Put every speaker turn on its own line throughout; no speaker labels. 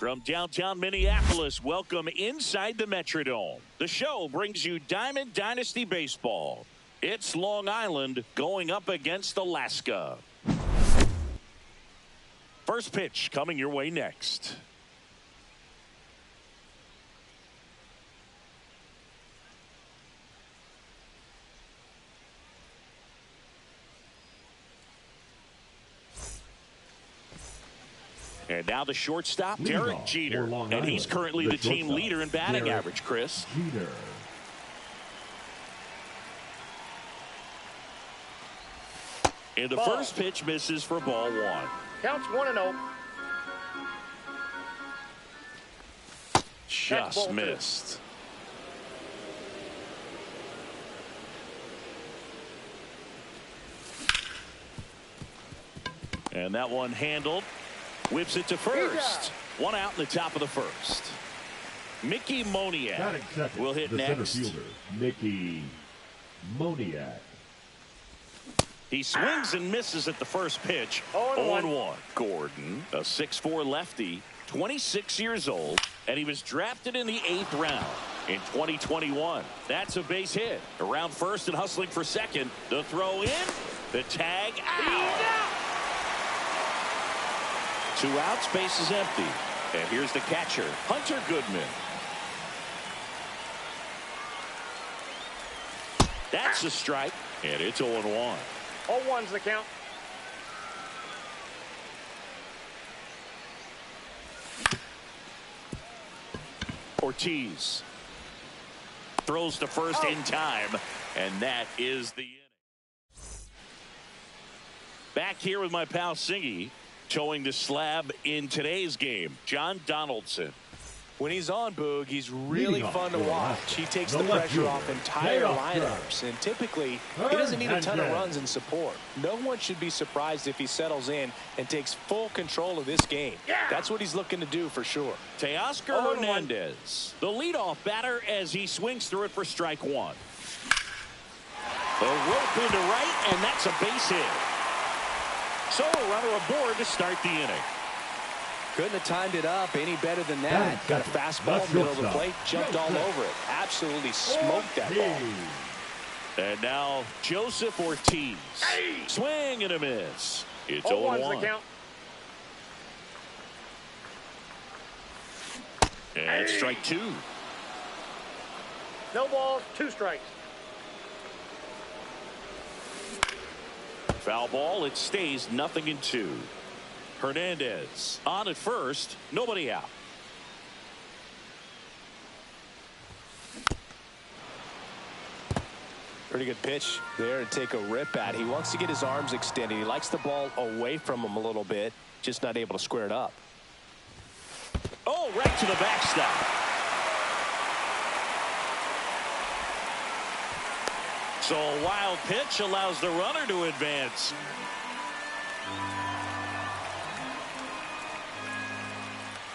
From downtown Minneapolis, welcome inside the Metrodome. The show brings you Diamond Dynasty Baseball. It's Long Island going up against Alaska. First pitch coming your way next. And now the shortstop, Derek Jeter. And he's currently the team leader in batting average, Chris.
Jeter.
And the first pitch misses for ball one.
Counts 1-0.
Just missed. And that one handled. Whips it to first. One out in the top of the first. Mickey Moniak will hit next.
Center fielder, Mickey Moniak.
He swings and misses at the first pitch. 0-1. Gordon, a 6'4" lefty, 26 years old, and he was drafted in the 8th round in 2021. That's a base hit. Around first and hustling for second. The throw in, the tag out. 2 outs, base is empty. And here's the catcher, Hunter Goodman. That's a strike, and it's 0-1.
0-1's the count.
Ortiz throws to first in time, and that is the inning. Back here with my pal Singy, showing the slab in today's game, John Donaldson.
When he's on, Boog, he's really fun to watch. He takes the pressure off entire lineups, and typically he doesn't need a ton of runs in support. No one should be surprised if he settles in and takes full control of this game. That's what he's looking to do for sure.
Teoscar Hernandez, the leadoff batter, as he swings through it for strike one. A rope into right, and that's a base hit. So a runner aboard to start the inning.
Couldn't have timed it up any better than that. Got a fastball, middle of the plate, jumped all over it. Absolutely smoked that ball.
And now Joseph Ortiz. Swing and a miss. It's 0-1. And strike two.
No balls, 2 strikes.
Foul ball, it stays 0-2. Hernandez on at first, nobody out.
Pretty good pitch there to take a rip at. He wants to get his arms extended. He likes the ball away from him a little bit, just not able to square it up.
Oh, right to the backstop. So a wild pitch allows the runner to advance.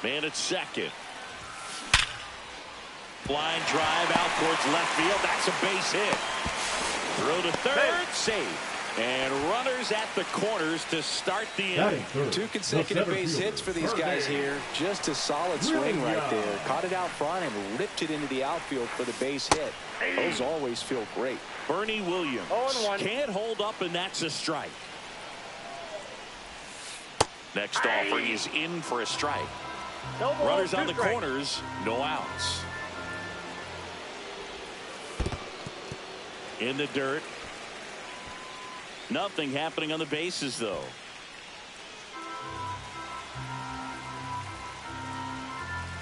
Man at second. Line drive out towards left field. That's a base hit. Throw to third, safe. And runners at the corners to start the inning.
2 consecutive base hits for these guys here. Just a solid swing right there. Caught it out front and ripped it into the outfield for the base hit. Those always feel great.
Bernie Williams can't hold up, and that's a strike. Next offering is in for a strike.
No balls,
runners on the
strikes.
corners, no outs. In the dirt. Nothing happening on the bases, though.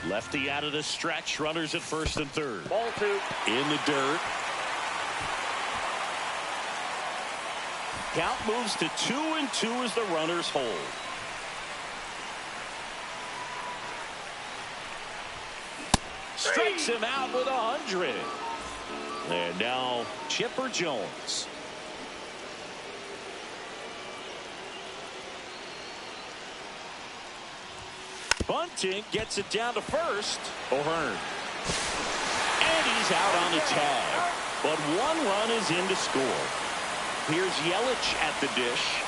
Lefty out of the stretch. Runners at first and third.
Ball 2.
In the dirt. Count moves to 2-2 as the runners hold. Strikes him out with 100. And now Chipper Jones. Bunting gets it down to first. O'Hearn. And he's out on the tag. But 1 run is in to score. Here's Yelich at the dish.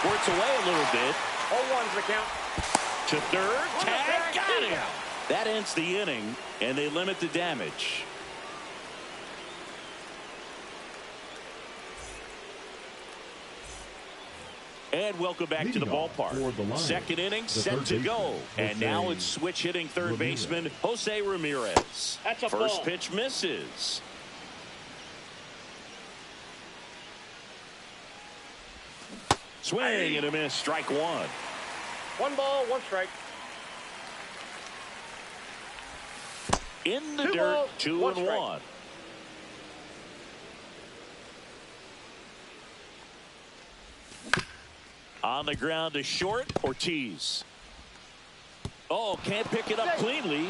squirts away a little bit.
0-1's the count.
To third, tag, got him. That ends the inning, and they limit the damage. And welcome back to the ballpark. Second inning set to go. And now it's switch hitting third baseman Jose Ramirez. First pitch misses. Swing and a miss, strike one.
1 ball, 1 strike.
In the dirt, 2-1. On the ground to short, Ortiz. Oh, can't pick it up cleanly.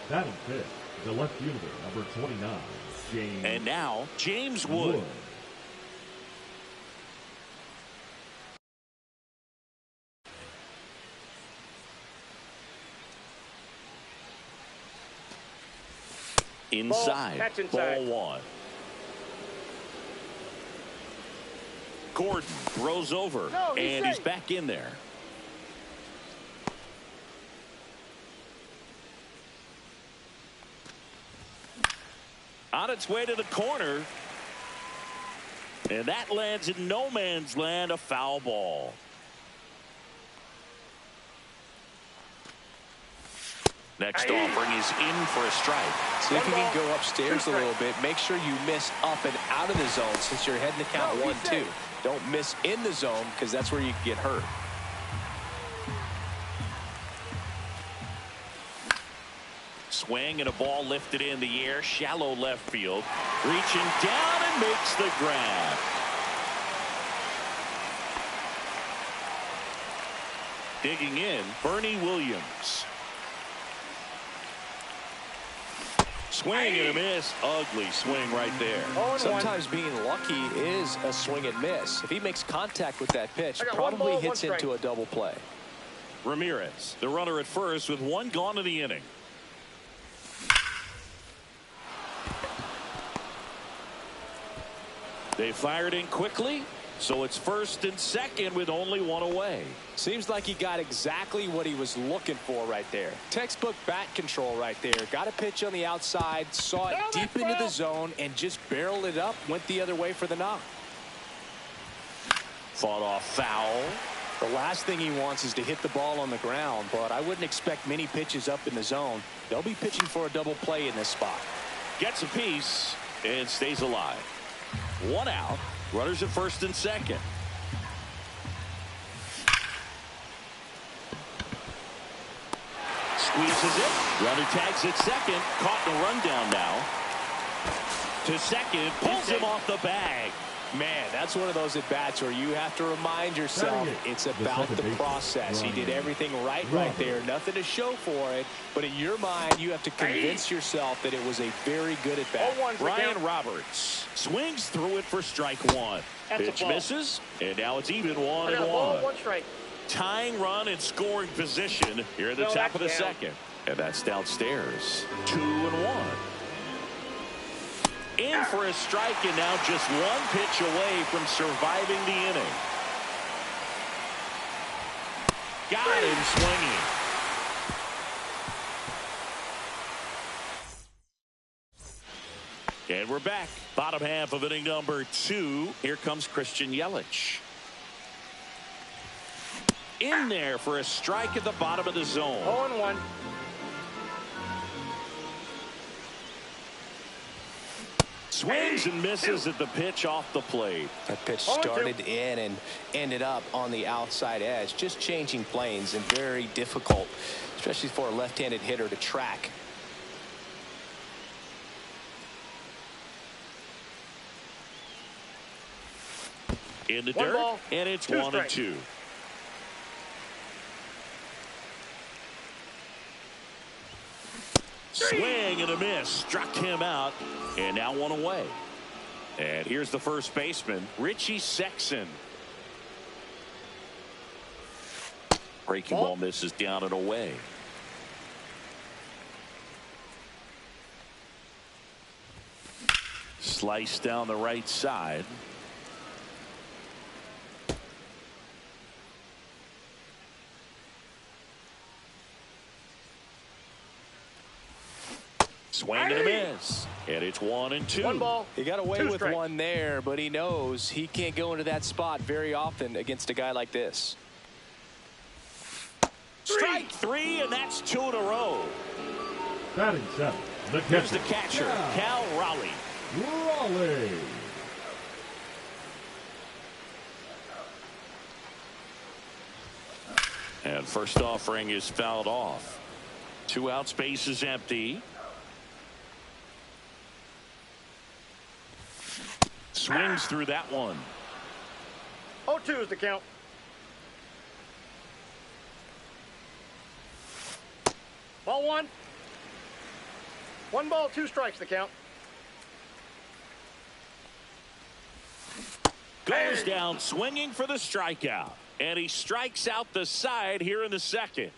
Batting fifth, the left fielder, number 29, James.
And now, James Wood. Inside, ball one. Gordon throws over, and he's back in there. On its way to the corner. And that lands in no man's land, a foul ball. Next offering is in for a strike.
See if you can go upstairs a little bit. Make sure you miss up and out of the zone since you're heading to count 1-2. Don't miss in the zone because that's where you can get hurt.
Swing and a ball lifted in the air, shallow left field. Reaching down and makes the grab. Digging in, Bernie Williams. Swing and a miss. Ugly swing right there.
Sometimes being lucky is a swing and miss. If he makes contact with that pitch, probably hits into a double play.
Ramirez, the runner at first with one gone in the inning. They fired in quickly, so it's first and second with only one away.
Seems like he got exactly what he was looking for right there. Textbook bat control right there. Got a pitch on the outside, saw it deep into the zone, and just barreled it up, went the other way for the knock.
Fought off foul.
The last thing he wants is to hit the ball on the ground, but I wouldn't expect many pitches up in the zone. They'll be pitching for a double play in this spot.
Gets a piece and stays alive. One out. Runners at first and second. Squeezes it. Runner tags at second. Caught in a rundown now. To second. Pulls him off the bag.
Man, that's one of those at-bats where you have to remind yourself it's about the process. He did everything right there. Nothing to show for it. But in your mind, you have to convince yourself that it was a very good at-bat.
Ryan Roberts swings through it for strike one. Pitch misses, and now it's even 1-1.
1 strike.
Tying run in scoring position here at the top of the second. And that's downstairs. 2-1. In for a strike, and now just one pitch away from surviving the inning. Got him swinging. And we're back. Bottom half of inning number 2. Here comes Christian Yelich. In there for a strike at the bottom of the zone.
0-1.
Swings and misses at the pitch off the plate.
That pitch started in and ended up on the outside edge. Just changing planes and very difficult, especially for a left-handed hitter to track.
In the dirt, and it's 1-2. Swing and a miss. Struck him out. And now one away. And here's the first baseman, Richie Sexson. Breaking ball misses down and away. Slice down the right side. Swing and a miss. And it's 1-2.
One ball.
He got away with
strikes.
one there, but he knows he can't go into that spot very often against a guy like this.
Strike 3, and that's 2 in a row.
Batting seven.
Here's the catcher, Cal Raleigh.
Raleigh.
And first offering is fouled off. 2 outs, base is empty. Swings through that one.
0-2 is the count. Ball 1. 1 ball, 2 strikes the count.
Goes down swinging for the strikeout. And he strikes out the side here in the second.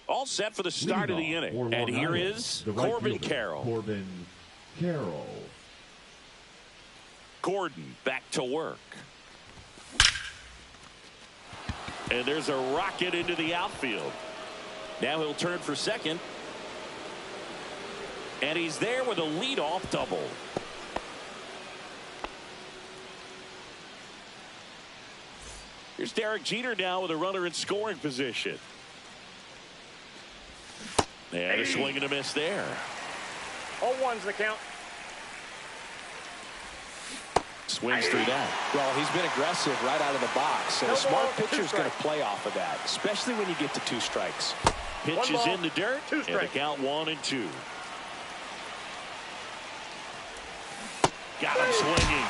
All set for the start of the inning. And here is Corbin Carroll.
Corbin Carroll.
Gordon back to work. And there's a rocket into the outfield. Now he'll turn for second. And he's there with a leadoff double. Here's Derek Jeter now with a runner in scoring position. And a swing and a miss there.
0-1's the count.
Swings through that.
Well, he's been aggressive right out of the box, and a smart pitcher is going to play off of that, especially when you get to 2 strikes.
Pitch is in the dirt,
2
and the
strikes.
count 1-2. Got him swinging.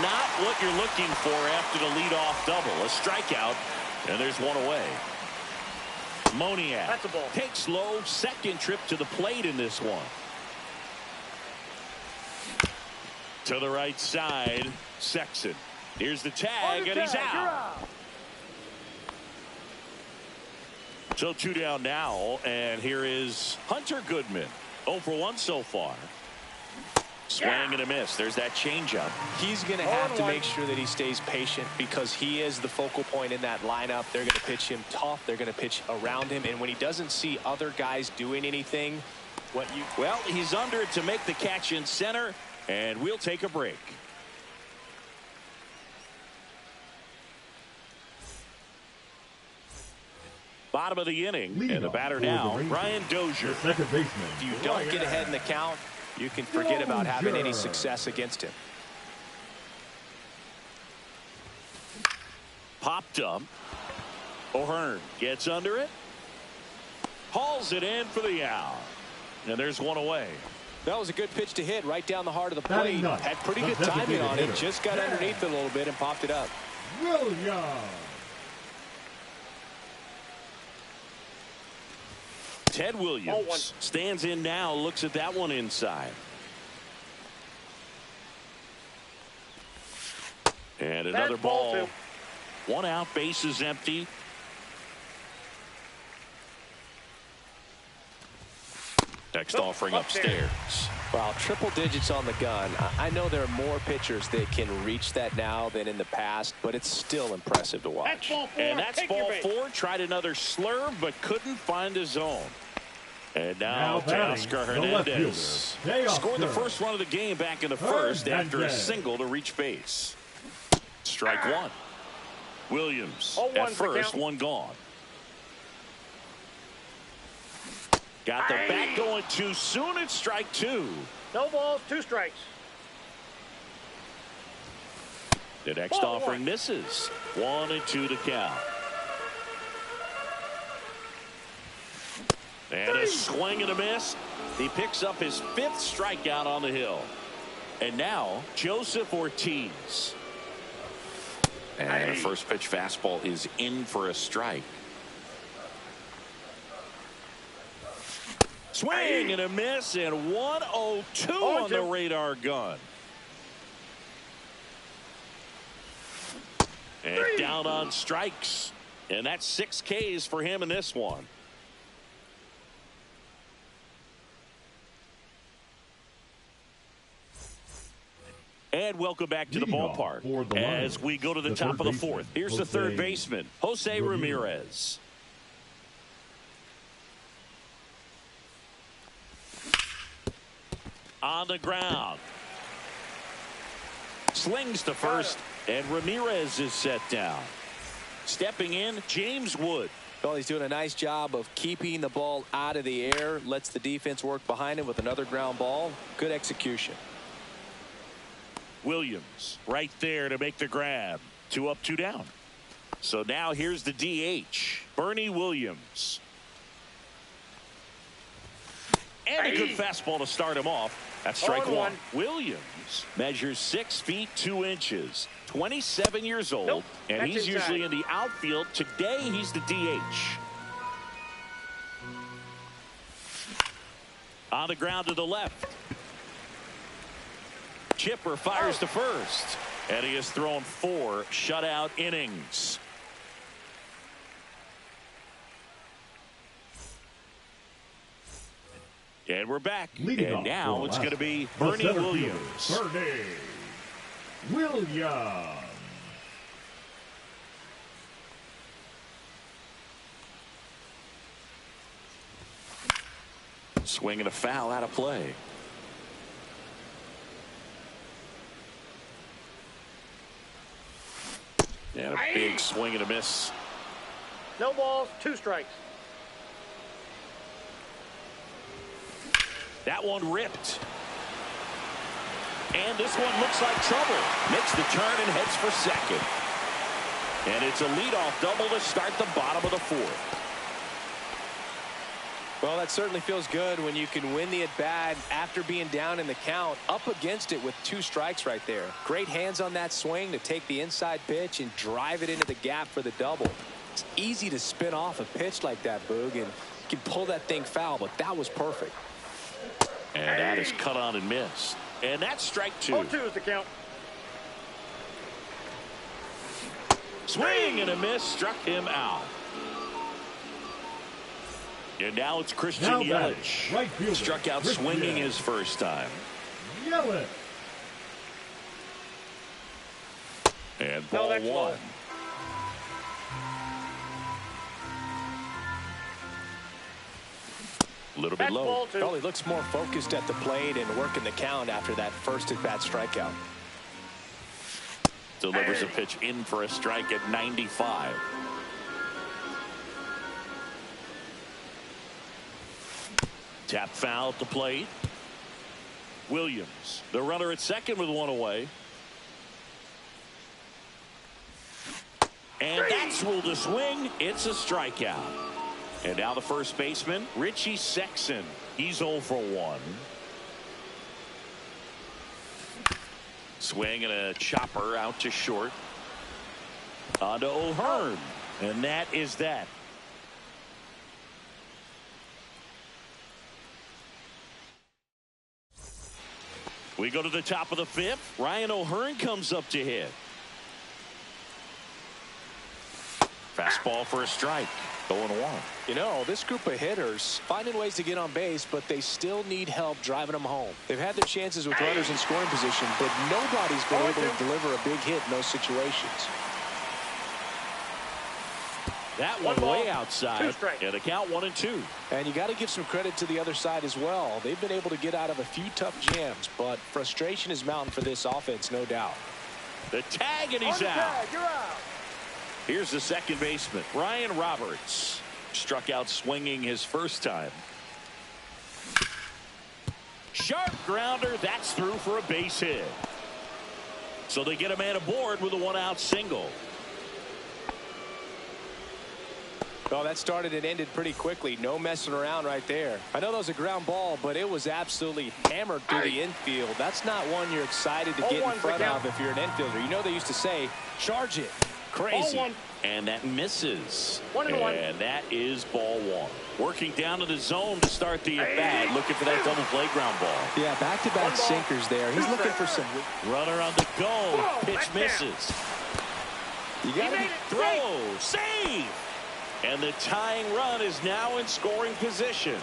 Not what you're looking for after the leadoff double. A strikeout, and there's one away. Moniak
That's a ball.
takes low, second trip to the plate in this one. To the right side, Sexton. Here's the tag, and he's out. So 2 down now, and here is Hunter Goodman. 0 for 1 so far. Swing and a miss. There's that changeup.
He's going to have to make sure that he stays patient because he is the focal point in that lineup. They're going to pitch him tough. They're going to pitch around him. And when he doesn't see other guys doing anything,
well, he's under it to make the catch in center, and we'll take a break. Bottom of the inning, and the batter now, Brian Dozier.
Second baseman.
if you don't get ahead in the count, you can forget about having any success against him.
Popped up. O'Hearn gets under it. Hauls it in for the out. And there's one away.
That was a good pitch to hit right down the heart of the plate. Had pretty good timing on it. Just got underneath it a little bit and popped it up.
Williams.
Ted Williams stands in now, looks at that one inside. And another ball. 1 out, base is empty. Next offering upstairs.
Well, triple digits on the gun. I know there are more pitchers that can reach that now than in the past, but it's still impressive to watch.
And that's ball 4. Tried another slurve, but couldn't find a zone. And now Teoscar Hernandez scored the first run of the game back in the first after a single to reach base. Strike 1. Williams at first, 1 gone. Got the bat going too soon. It's strike 2.
No balls, 2 strikes.
The next offering misses. 1-2 to count. And a swing and a miss. He picks up his 5th strikeout on the hill. And now Joseph Ortiz. And the first pitch fastball is in for a strike. Swing and a miss, and 1-0-2 on the radar gun. And down on strikes. And that's 6 Ks for him in this one. And welcome back to the ballpark as we go to the top of the fourth. Here's the third baseman, Jose Ramirez. On the ground. Slings to first, and Ramirez is set down. Stepping in, James Wood.
Well, he's doing a nice job of keeping the ball out of the air. Lets the defense work behind him with another ground ball. Good execution.
Williams right there to make the grab. 2 up, 2 down. So now here's the DH, Bernie Williams. And a good fastball to start him off. That's strike one. Williams measures 6 feet 2 inches, 27 years old, and he's usually in the outfield. Today he's the DH. On the ground to the left. Chipper fires to first, and he has thrown 4 shutout innings. And we're back. And now it's going to be Bernie Williams.
Bernie Williams.
Swing and a foul out of play. And a big swing and a miss.
No balls, 2 strikes.
That one ripped. And this one looks like trouble. Makes the turn and heads for second. And it's a leadoff double to start the bottom of the fourth.
Well, that certainly feels good when you can win the at-bat after being down in the count, up against it with 2 strikes right there. Great hands on that swing to take the inside pitch and drive it into the gap for the double. It's easy to spin off a pitch like that, Boog, and you can pull that thing foul, but that was perfect.
And that is cut on and missed. And that's strike 2.
0-2 is the count.
Swing and a miss, struck him out. And now it's Christian Yelich.
Right fielder,
struck out
Christian
swinging his first time.
Yelich.
And ball 1. A little bit low.
Well, he looks more focused at the plate and working the count after that first at-bat strikeout.
Delivers a pitch in for a strike at 95. Tap foul at the plate. Williams, the runner at second with 1 away. And that's ruled a swing. It's a strikeout. And now the first baseman, Richie Sexson. He's 0 for 1. Swing and a chopper out to short. On to O'Hearn. And that is that. We go to the top of the 5th. Ryan O'Hearn comes up to hit. Fastball for a strike. 0-1.
You know, this group of hitters finding ways to get on base, but they still need help driving them home. They've had their chances with runners in scoring position, but nobody's been able to deliver a big hit in those situations.
That one way outside, and the count 1-2.
And you got to give some credit to the other side as well. They've been able to get out of a few tough jams, but frustration is mounting for this offense, no doubt.
The tag, and he's out.
You're out.
Here's the second baseman, Ryan Roberts. Struck out swinging his first time. Sharp grounder, that's through for a base hit. So they get a man aboard with a 1-out single.
Well, that started and ended pretty quickly. No messing around right there. I know that was a ground ball, but it was absolutely hammered through the infield. That's not one you're excited to get in front of if you're an infielder. You know they used to say, charge it. Crazy.
And that misses.
1-1.
And that is ball 1. Working down to the zone to start the at-bat. Looking for that double play ground ball.
Yeah, back-to-back sinkers there. He's looking for some.
Runner on the go. Pitch misses.
You got to
throw. Save. And the tying run is now in scoring position.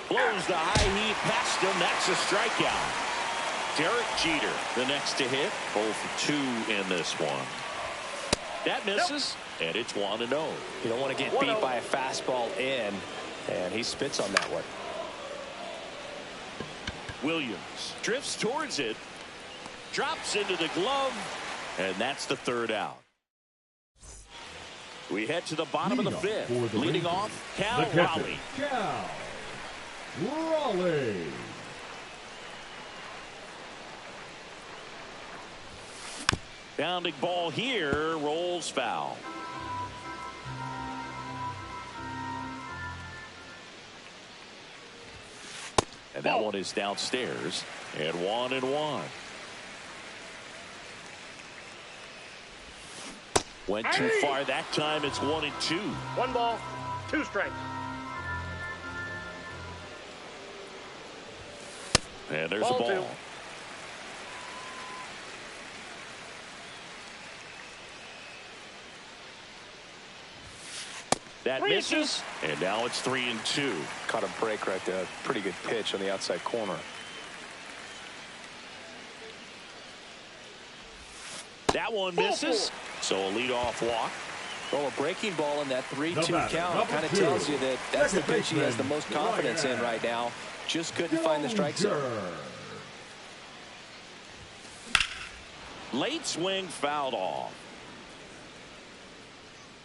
Blows the high heat past him. That's a strikeout. Derek Jeter, the next to hit. 0 for 2 in this one. That misses, and it's 1-0.
You don't want to get beat by a fastball in, and he spits on that one.
Williams drifts towards it, drops into the glove, and that's the 3rd out. We head to the bottom of the 5th. Leading off, Cal Raleigh.
Cal Raleigh.
Bounding ball here, rolls foul. And that one is downstairs, and 1-1. Went too far that time. It's 1-2.
1 ball, 2 strikes.
And there's a ball.
2.
That misses, and now it's 3-2.
Caught a break right there. Pretty good pitch on the outside corner.
That one misses, so a leadoff walk.
Well, a breaking ball in that 3-2 count kind of tells you that that's the pitch he has the most confidence in right now. Just couldn't find the strike zone.
Late swing fouled off.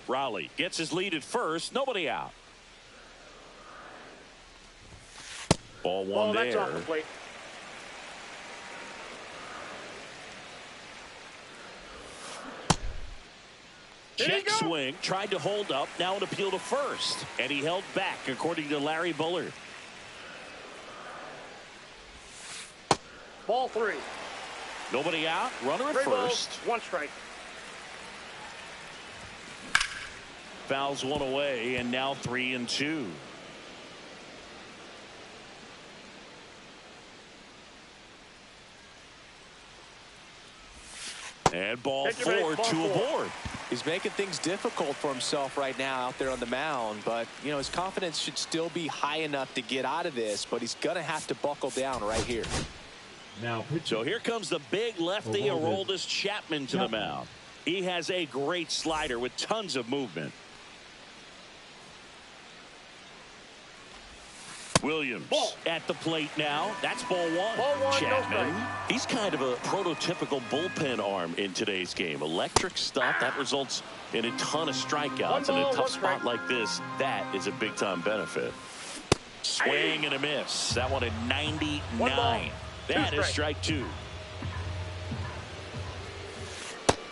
Raleigh gets his lead at first. Nobody out. Ball 1
that's
there.
off the plate.
Check swing. Tried to hold up. Now an appeal to first. And he held back, according to Larry Bullard.
Ball 3.
Nobody out. Runner at
3
first.
balls, 1 strike.
Fouls one away, and now 3-2. And ball 4, 2 aboard.
He's making things difficult for himself right now out there on the mound, but you know his confidence should still be high enough to get out of this, but he's gonna have to buckle down right here.
Now
so here comes the big lefty Aroldis Chapman to the mound. He has a great slider with tons of movement. Williams at the plate now. That's ball 1.
Ball 1,
Chapman, he's kind of a prototypical bullpen arm in today's game. Electric stuff that results in a ton of strikeouts. In a tough spot like this, that is a big-time benefit. Swing and a miss. That one at 99. That is strike 2.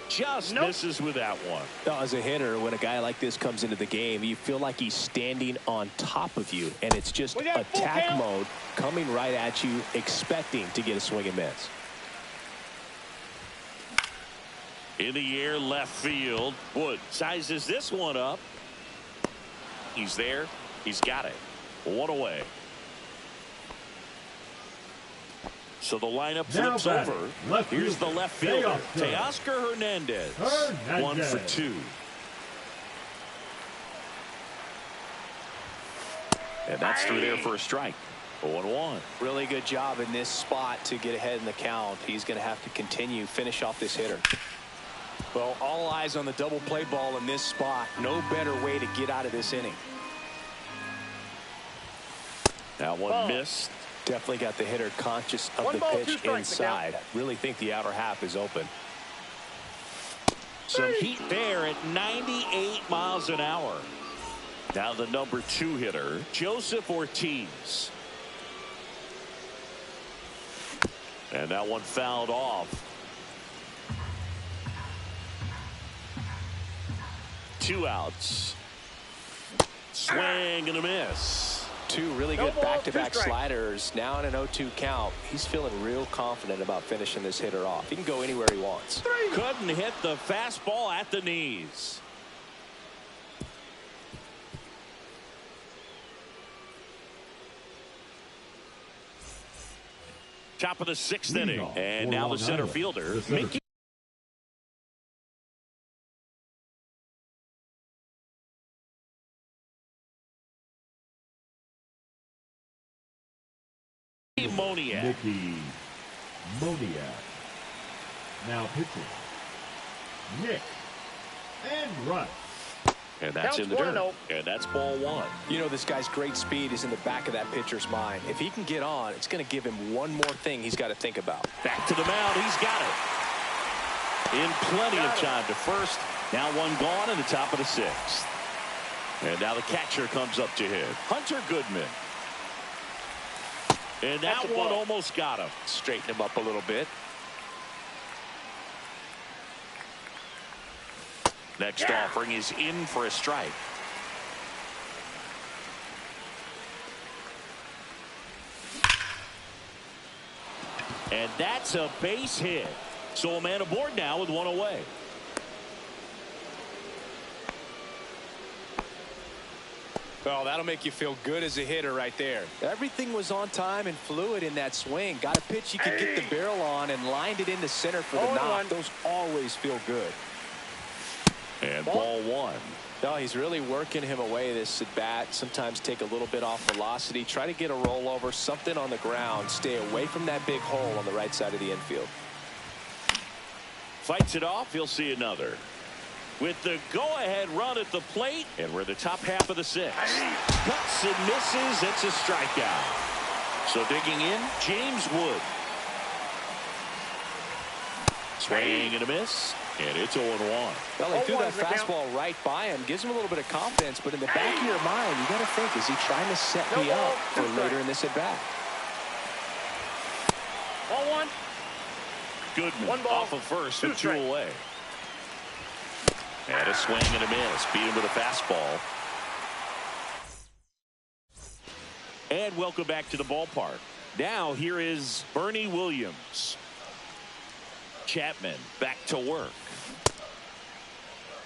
Just misses with that one.
As a hitter, when a guy like this comes into the game, you feel like he's standing on top of you, and it's just attack mode coming right at you, expecting to get a swing and miss.
In the air, left field. Wood sizes this one up. He's there. He's got it. 1 away. So the lineup flips over. Here's the left fielder, Teoscar Hernandez. 1 for 2. And that's through there for a strike. 0-1.
Really good job in this spot to get ahead in the count. He's going to have to continue, finish off this hitter. Well, all eyes on the double play ball in this spot. No better way to get out of this inning.
That one missed.
Definitely got the hitter conscious of the pitch inside. Really think the outer half is open.
Some heat there at 98 miles an hour. Now the number 2 hitter, Joseph Ortiz. And that one fouled off. 2 outs. Swing and a miss.
2 really good back-to-back sliders. Now in an 0-2 count. He's feeling real confident about finishing this hitter off. He can go anywhere he wants.
Couldn't hit the fastball at the knees. Top of the 6th inning. And now the center fielder, Mickey Moniak.
Moniak. Now pitching, Nick Enright.
And that's
Counts
in the
1-0.
dirt. And that's ball one.
You know, this guy's great speed is in the back of that pitcher's mind. If he can get on, it's going to give him one more thing he's got to think about.
Back to the mound. He's got it. In plenty of time to first. Now one gone in the top of the sixth. And now the catcher comes up to hit. Hunter Goodman. And that one almost got him.
Straighten him up a little bit.
Next offering is in for a strike. And that's a base hit. So a man aboard now with one away.
Well, that'll make you feel good as a hitter right there. Everything was on time and fluid in that swing. Got a pitch you could get the barrel on and lined it into center for the knock. Those always feel good.
And ball one.
No, he's really working him away this at bat. Sometimes take a little bit off velocity. Try to get a rollover, something on the ground. Stay away from that big hole on the right side of the infield.
Fights it off. He'll see another. With the go-ahead run at the plate. And we're in the top half of the sixth. Cuts and misses. It's a strikeout. So digging in, James Wood. Swing and a miss. And it's 0-1.
Well, he threw that fastball right by him. Gives him a little bit of confidence. But in the back of your mind, you got to think, is he trying to set me up for later in this at-bat?
Ball one.
Goodman off of first with two away. And a swing and a miss. Beat him with a fastball. And welcome back to the ballpark. Now here is Bernie Williams. Chapman back to work.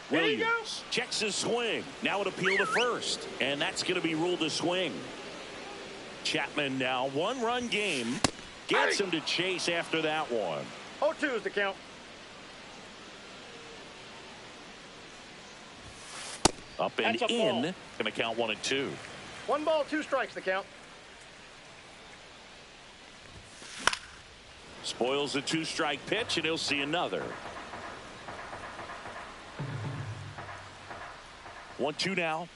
Williams checks his swing. Now an appeal to first. And that's going to be ruled a swing. Chapman now one-run game. Gets him to chase after that one.
0-2 is the count.
Up and in. Going to count 1 and 2.
1 ball, 2 strikes the count.
Spoils a 2-strike pitch, and he'll see another. 1-2 now.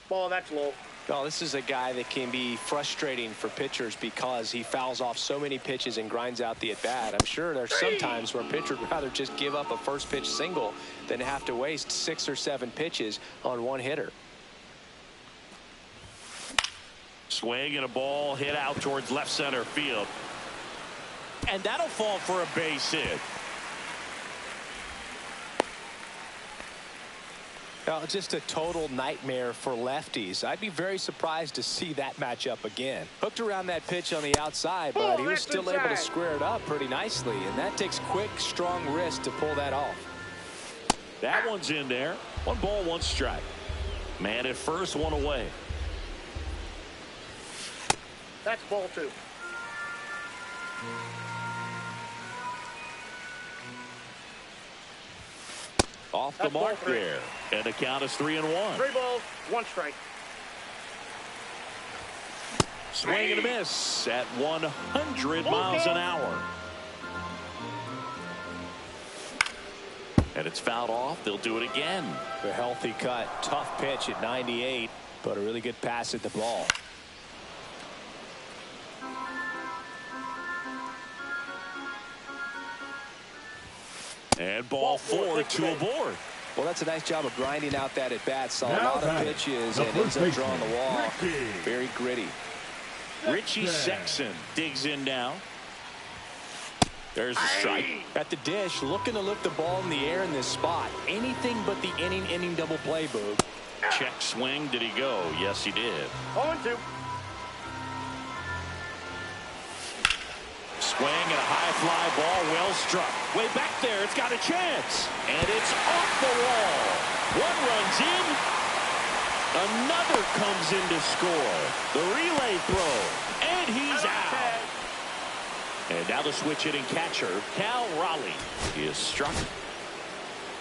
Ball, that's low.
Well, this is a guy that can be frustrating for pitchers because he fouls off so many pitches and grinds out the at-bat. I'm sure there's some times where a pitcher would rather just give up a first-pitch single than have to waste 6 or 7 pitches on one hitter.
Swing and a ball hit out towards left center field. And that'll fall for a base hit.
Well, just a total nightmare for lefties. I'd be very surprised to see that matchup again. Hooked around that pitch on the outside, but he was still able to square it up pretty nicely. And that takes quick, strong wrist to pull that off.
That one's in there. 1 ball, 1 strike. Man at first, 1 away.
That's ball 2.
Off the mark there. And the count is 3-1.
3 balls, 1 strike.
Swing and a miss at 100 miles an hour. And it's fouled off. They'll do it again.
A healthy cut. Tough pitch at 98, but a really good pass at the ball.
And ball 4, 2 aboard.
Well, that's a nice job of grinding out that at bat. Saw a lot of pitches and ends up drawing the wall. Very gritty.
Richie Sexson digs in now. There's the strike.
At the dish, looking to lift the ball in the air in this spot. Anything but the inning double play, Boog.
Check swing. Did he go? Yes, he did.
0-2.
Swing and a high fly ball, well struck. Way back there, it's got a chance. And it's off the wall. One runs in. Another comes in to score. The relay throw. And he's out. And now the switch hitting catcher, Cal Raleigh, is struck.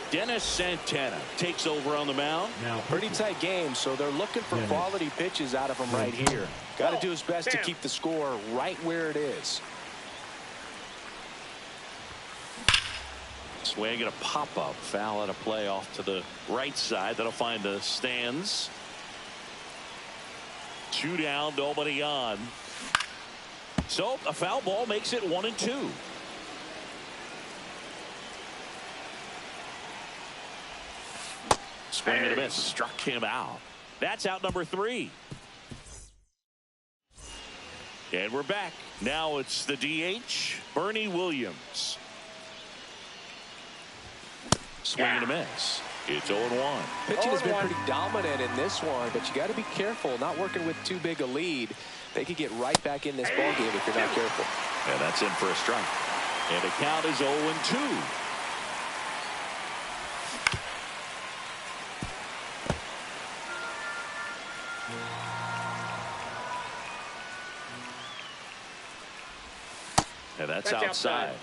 Dennis Santana takes over on the mound.
Now, pretty tight game, so they're looking for quality pitches out of him right here. Got to do his best to keep the score right where it is.
Swing and a pop-up. Foul out of play off to the right side. That'll find the stands. 2 down, nobody on. So a foul ball makes it 1-2. Swing and a miss. Struck him out. That's out number 3. And we're back. Now it's the DH, Bernie Williams. Swing and a miss. It's 0-1.
Pitching has been pretty dominant in this one, but you got to be careful. Not working with too big a lead. They could get right back in this ball game if you're not careful.
And that's in for a strike. And the count is 0-2. And that's outside.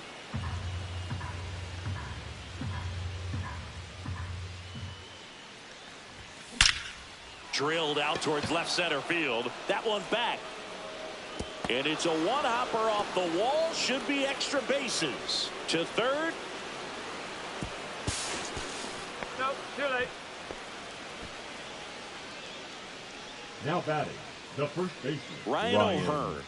Drilled out towards left center field. That one back. And it's a one-hopper off the wall. Should be extra bases. To third.
Nope, too late.
Now batting, the first baseman,
Ryan O'Hearn.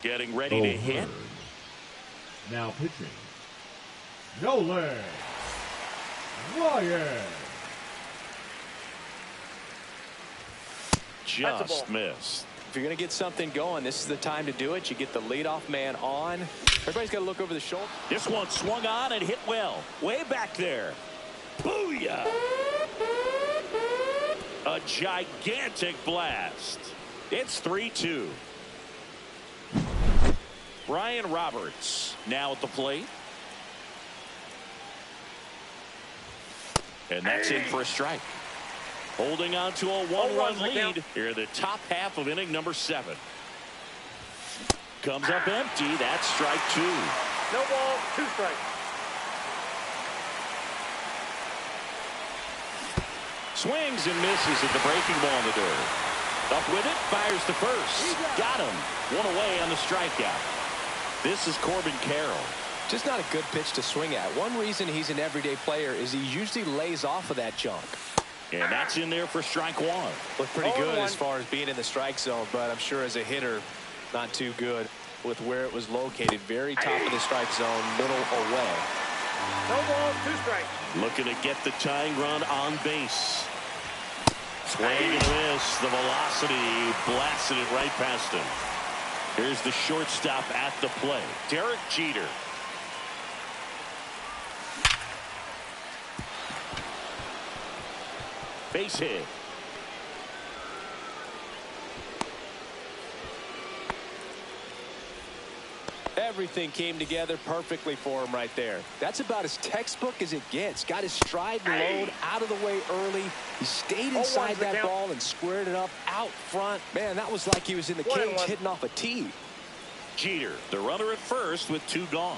Getting ready to hit.
Now pitching, Nolan Ryan.
Just missed.
If you're going to get something going, this is the time to do it. You get the leadoff man on. Everybody's got to look over the shoulder.
This one swung on and hit well. Way back there. Booyah! A gigantic blast. It's 3-2. Brian Roberts now at the plate. And that's in for a strike. Holding on to a 1-run lead here in the top half of inning number 7. Comes up empty. That's strike 2.
No ball, 2 strikes.
Swings and misses at the breaking ball in the dirt. Up with it, fires to first. Got him. 1 away on the strikeout. This is Corbin Carroll.
Just not a good pitch to swing at. One reason he's an everyday player is he usually lays off of that junk.
And that's in there for strike 1.
Looked pretty good as far as being in the strike zone, but I'm sure as a hitter, not too good with where it was located. Very top of the strike zone, middle away.
No ball, 2 strikes.
Looking to get the tying run on base. Swing and a miss. The velocity blasted it right past him. Here's the shortstop at the plate, Derek Jeter. Base hit.
Everything came together perfectly for him right there. That's about as textbook as it gets. Got his stride load out of the way early. He stayed inside that ball and squared it up out front. Man, that was like he was in the cage hitting off a tee.
Jeter, the runner at first with 2 gone.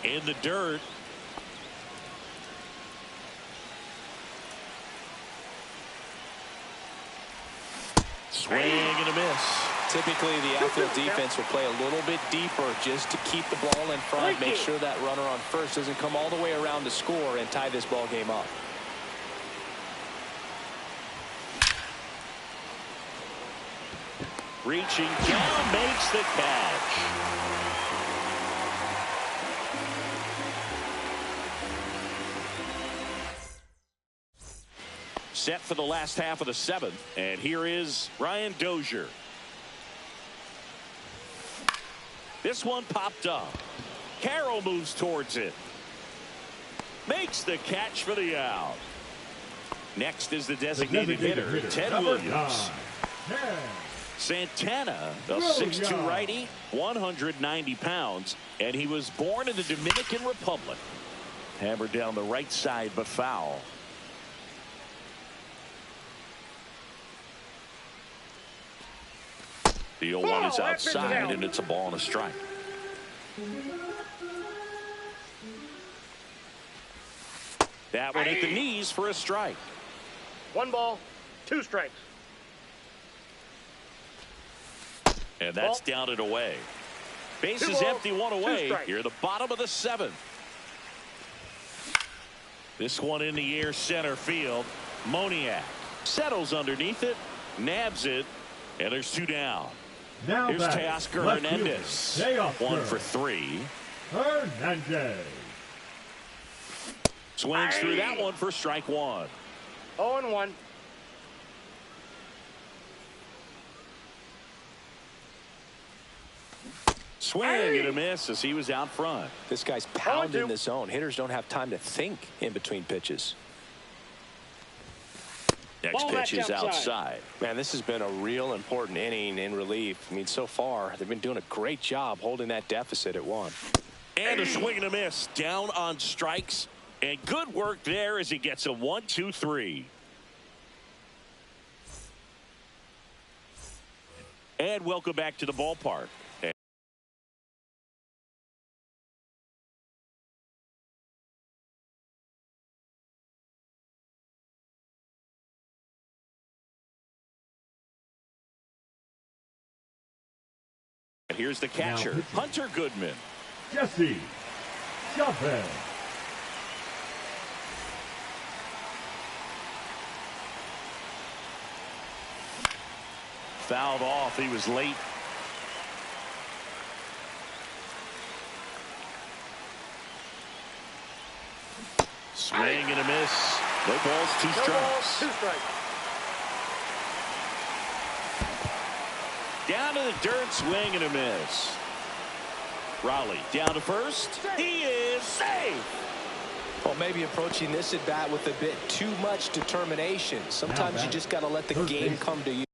In the dirt. Swing and a miss.
Typically, the outfield defense will play a little bit deeper just to keep the ball in front, make sure that runner on first doesn't come all the way around to score and tie this ball game up.
Reaching down, makes the catch. Set for the last half of the 7th, and here is Ryan Dozier. This one popped up. Carroll moves towards it. Makes the catch for the out. Next is the designated hitter, Ted Williams. Santana, a 6'2" righty, 190 pounds, and he was born in the Dominican Republic. Hammered down the right side, but foul. The 0-1 is outside, and it's a ball and a strike. That one at the knees for a strike.
1 ball, 2 strikes.
And that's down and away. Bases empty, 1 away. Here the bottom of the 7th. This one in the air center field. Moniak settles underneath it, nabs it, and there's 2 down.
Now
here's Teoscar Hernandez. 1 for 3.
Hernandez
swings through that one for strike 1.
0-1.
Swing and a miss as he was out front.
This guy's pounding the zone. Hitters don't have time to think in between pitches.
Next pitch is outside.
Man, this has been a real important inning in relief. I mean, so far, they've been doing a great job holding that deficit at 1.
And a swing and a miss. Down on strikes. And good work there as he gets a 1-2-3. And welcome back to the ballpark. And here's the catcher, Hunter Goodman.
Jesse Chavez.
Fouled off. He was late. Swing and a miss. No balls, 2 strikes.
2 strikes.
Down to the dirt, swing and a miss. Raleigh down to first. He is safe.
Well, maybe approaching this at bat with a bit too much determination. Sometimes you just got to let the game come to you.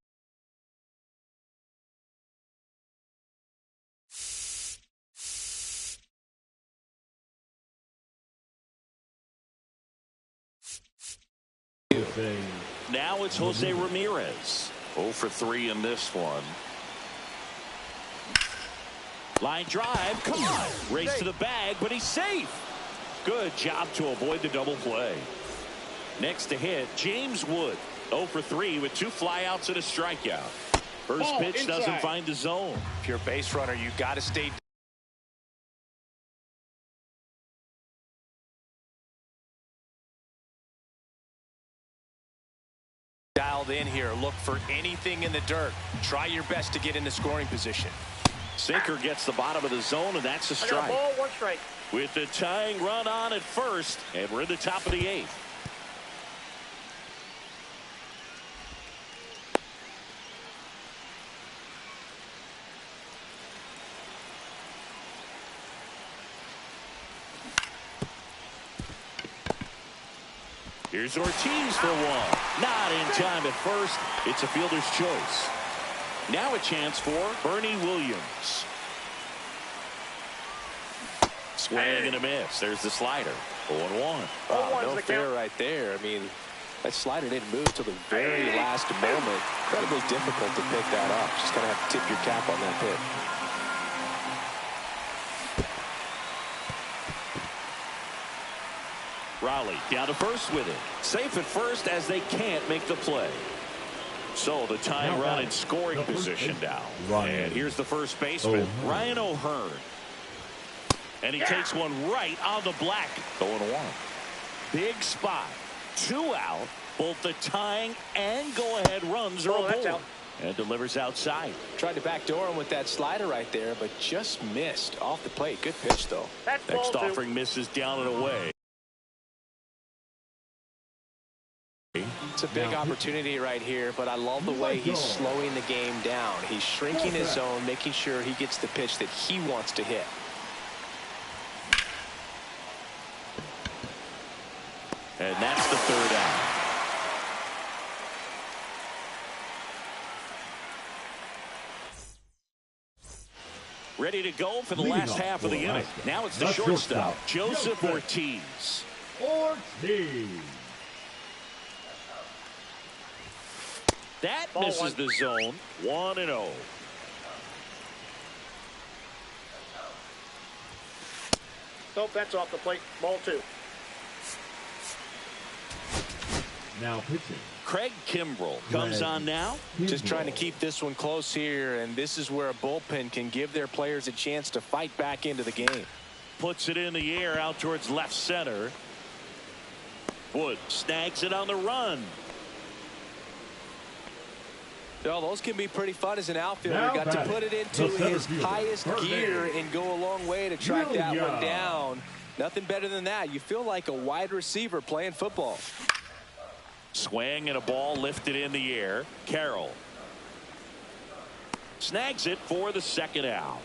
Now it's Jose Ramirez. 0 for 3 in this one. Line drive. Come on. Race to the bag, but he's safe. Good job to avoid the double play. Next to hit, James Wood. 0 for 3 with 2 flyouts and a strikeout. First pitch doesn't find the zone.
If you're a base runner, you got to stay dialed in here. Look for anything in the dirt. Try your best to get into scoring position.
Sinker gets the bottom of the zone, and that's a strike.
Ball, 1 strike.
With the tying run on at first, and we're in the top of the 8th. Here's Ortiz for 1. Not in time at first. It's a fielder's choice. Now a chance for Bernie Williams. Swing and a miss. There's the slider. 0-1.
No fair right there. I mean, that slider didn't move till the very last moment. Incredibly difficult to pick that up. Just going to have to tip your cap on that pitch.
Raleigh down to first with it. Safe at first as they can't make the play. So the tying run in scoring position now. And here's the first baseman, Ryan O'Hearn. And he takes one right on the black. 0-1. Big spot. 2 out. Both the tying and go-ahead runs are aboard. And delivers outside.
Tried to backdoor him with that slider right there, but just missed off the plate. Good pitch, though.
Next offering misses down and away.
It's a big opportunity right here, but I love the way he's slowing the game down. He's shrinking his zone, making sure he gets the pitch that he wants to hit.
And that's the 3rd out. Ready to go for the last half of the inning. Now it's the shortstop, Joseph Ortiz. That misses the zone. 1-0.
Nope, that's off the plate. Ball 2.
Now pitching.
Craig Kimbrell comes on now.
Just trying to keep this one close here, and this is where a bullpen can give their players a chance to fight back into the game.
Puts it in the air out towards left center. Wood snags it on the run.
Well, those can be pretty fun as an outfielder. Got to put it into his highest gear and go a long way to track that one down. Nothing better than that. You feel like a wide receiver playing football.
Swing and a ball lifted in the air. Carroll snags it for the second out.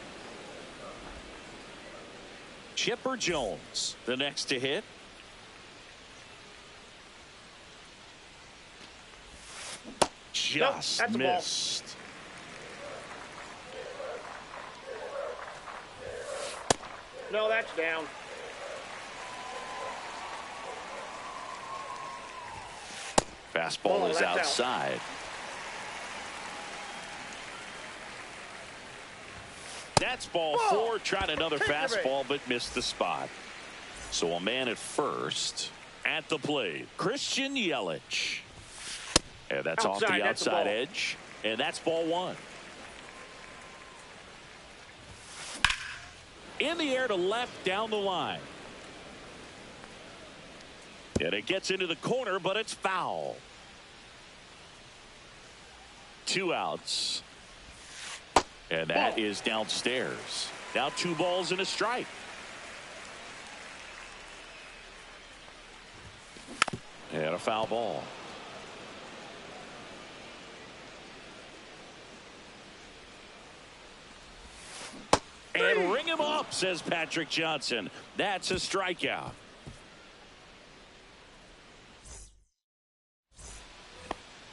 Chipper Jones, the next to hit. Just missed.
No, that's down.
Fastball is outside. That's ball four. Tried another fastball, but missed the spot. So a man at first. At the plate, Christian Yelich. And that's off the outside edge. And that's ball one. In the air to left down the line. And it gets into the corner, but it's foul. 2 outs. And that is downstairs. Now 2 balls and a strike. And a foul ball. And ring him up, says Patrick Johnson. That's a strikeout.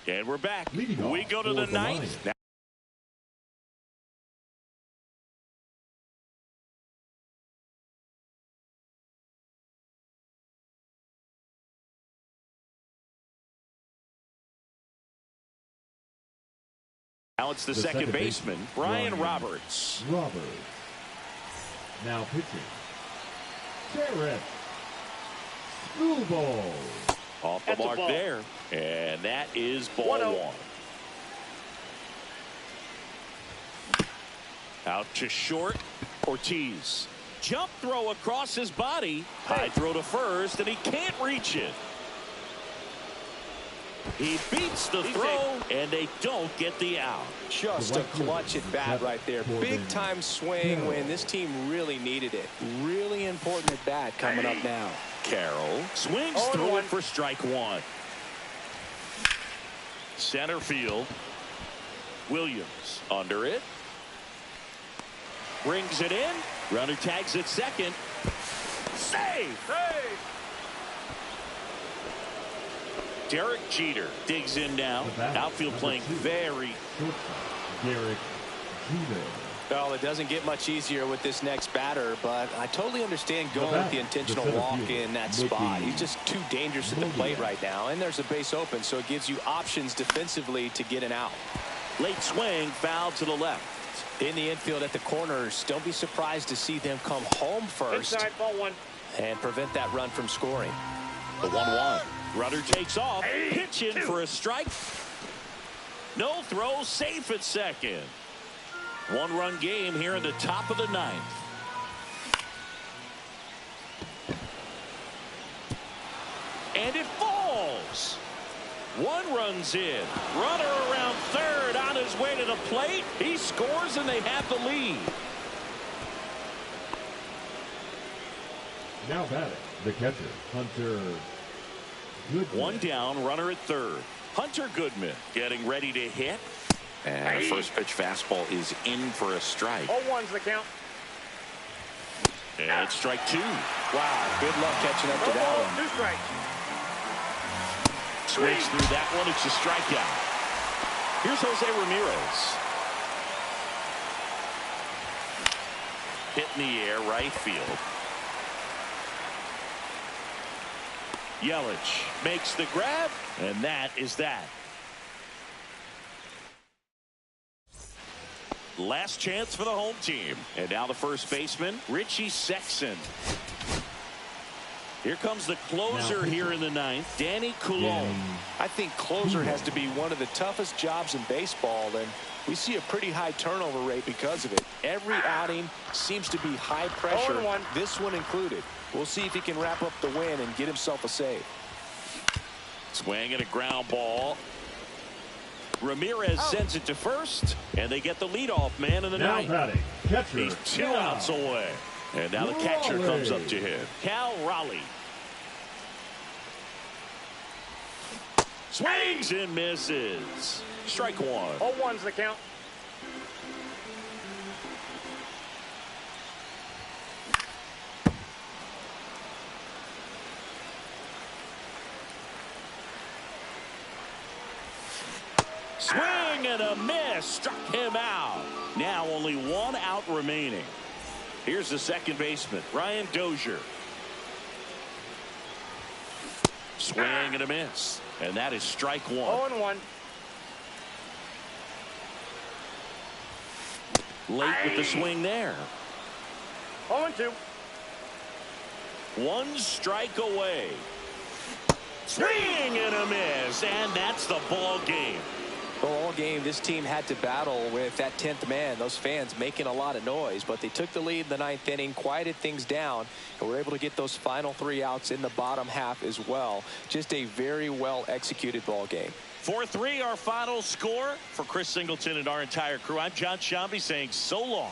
And we're back. We go to the ninth. Now it's the second baseman, Brian Roberts.
Now pitching. Garrett. Schoolball.
Off the mark there. And that is ball one. Out to short. Ortiz. Jump throw across his body. High throw to first, and he can't reach it. He beats the throw, and they don't get the out.
Just a clutch at bat right there. Big time swing when this team really needed it. Really important at bat coming up now.
Carroll swings through it for strike one. Center field. Williams under it. Brings it in. Runner tags at second. Save! Derek Jeter digs in now. Outfield playing very.
Derek Jeter.
Well, it doesn't get much easier with this next batter, but I totally understand going with the intentional walk in that spot. He's just too dangerous at the plate right now, and there's a base open, so it gives you options defensively to get an out.
Late swing, foul to the left.
In the infield at the corners, don't be surprised to see them come home first.
Inside, ball one.
And prevent that run from scoring.
The 1-1. Runner takes off. Pitching for a strike. No throw, safe at second. 1-run game here in the top of the ninth. And it falls. 1 runs in. Runner around third on his way to the plate. He scores and they have the lead.
Now batting, the catcher, Hunter Goodman.
1 down, runner at third. Hunter Goodman getting ready to hit. And the first pitch fastball is in for a strike.
0-1's the count.
And it's strike 2.
Wow, good luck catching up to that one.
2 strikes.
Swings through that one. It's a strikeout. Here's Jose Ramirez. Hit in the air, right field. Yelich makes the grab, and that is that. Last chance for the home team. And now the first baseman, Richie Sexson. Here comes the closer here in the ninth, Danny Coulomb.
I think closer has to be one of the toughest jobs in baseball, and we see a pretty high turnover rate because of it. Every outing seems to be high pressure,
0-1.
this one included. We'll see if he can wrap up the win and get himself a save.
Swing and a ground ball. Ramirez sends it to first, and they get the leadoff man in the ninth.
Catcher,
He's 2 outs away. And now the catcher comes up to hit. Cal Raleigh. Swings and misses. Strike one.
0-1's the count.
Swing and a miss. Struck him out. Now only 1 out remaining. Here's the second baseman, Ryan Dozier. Swing and a miss. And that is strike one.
0-1.
Late with the swing there.
0-2.
1 strike away. Swing and a miss. And that's the ball game.
All game, this team had to battle with that 10th man. Those fans making a lot of noise, but they took the lead in the 9th inning, quieted things down, and were able to get those final 3 outs in the bottom half as well. Just a very well executed ball game.
4-3 our final score. For Chris Singleton and our entire crew, I'm John Shambi saying so long.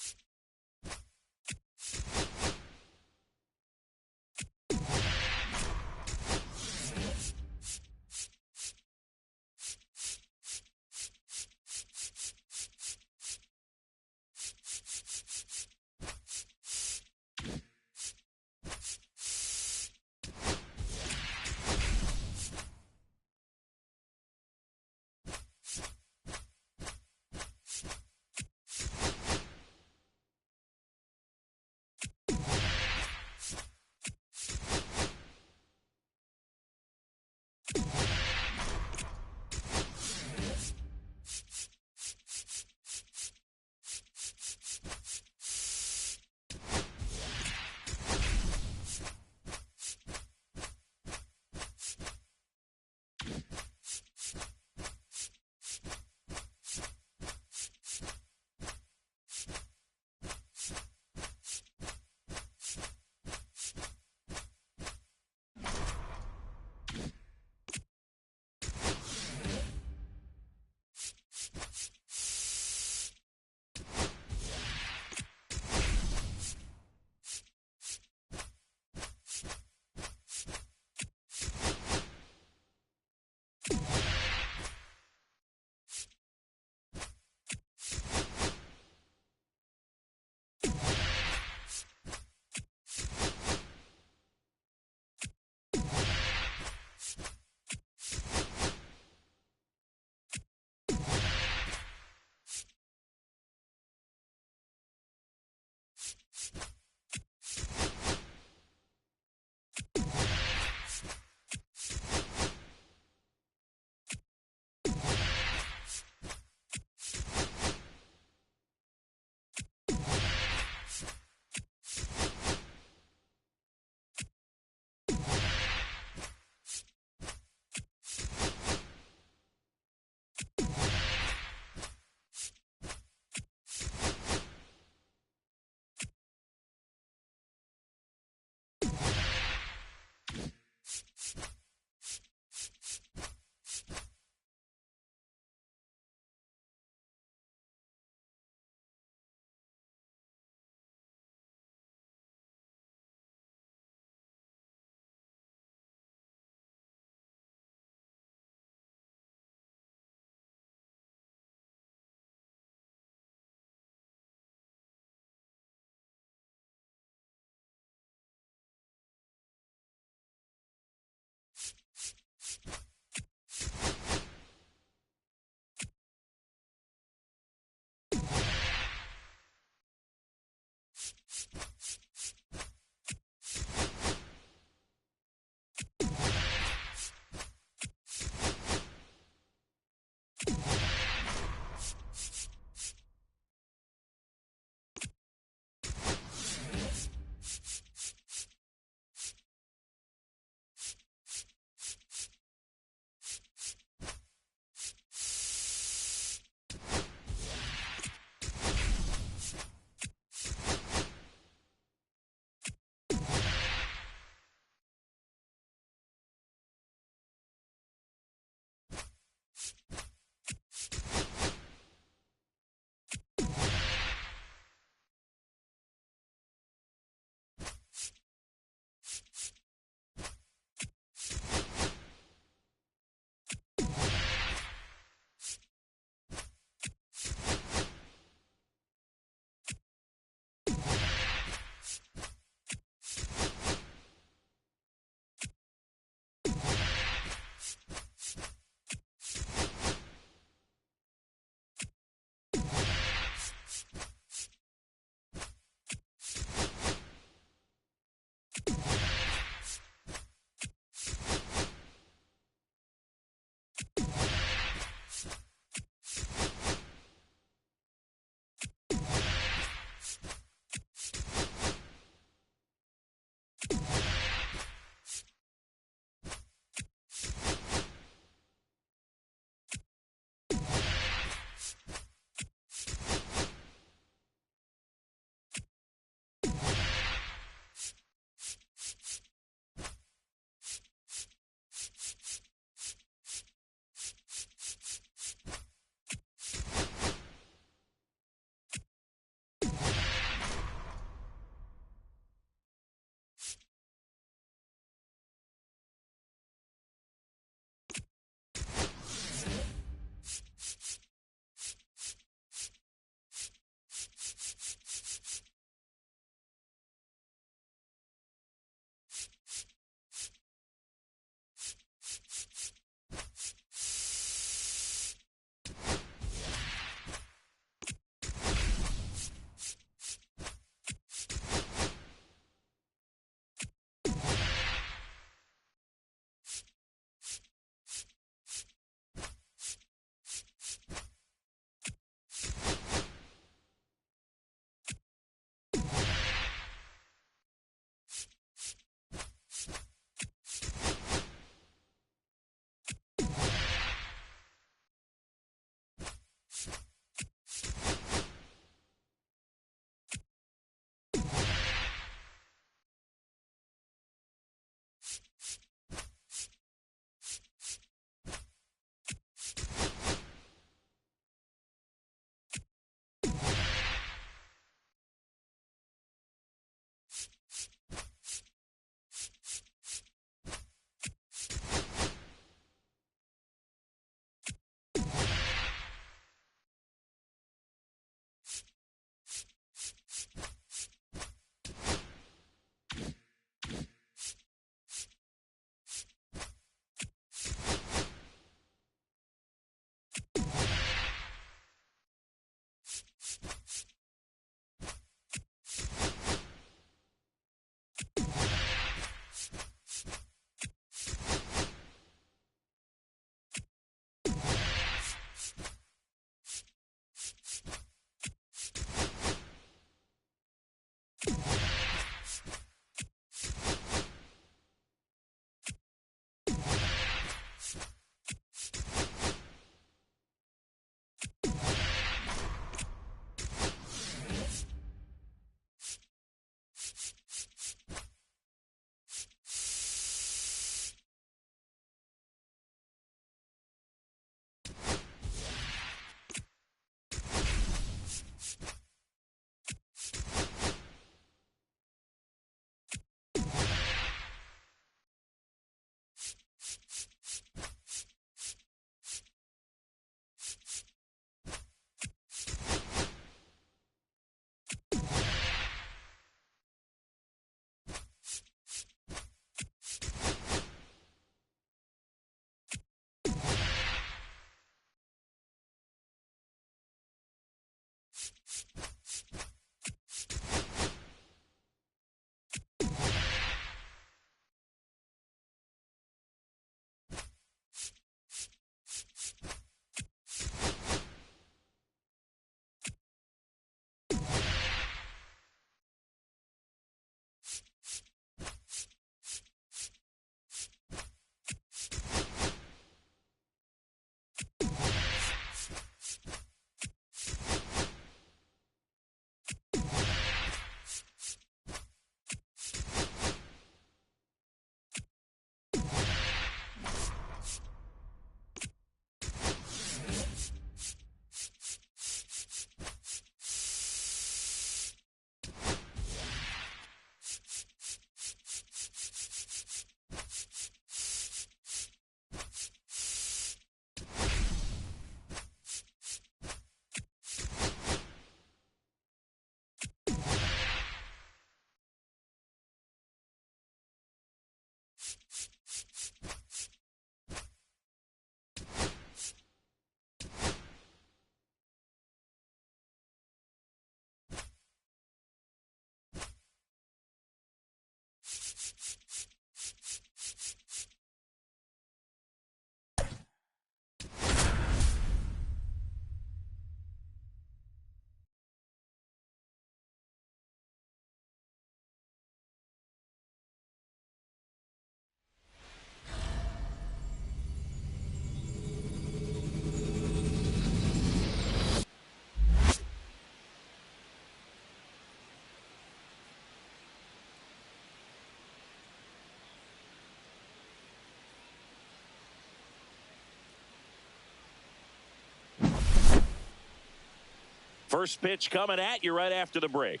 First pitch coming at you right after the break.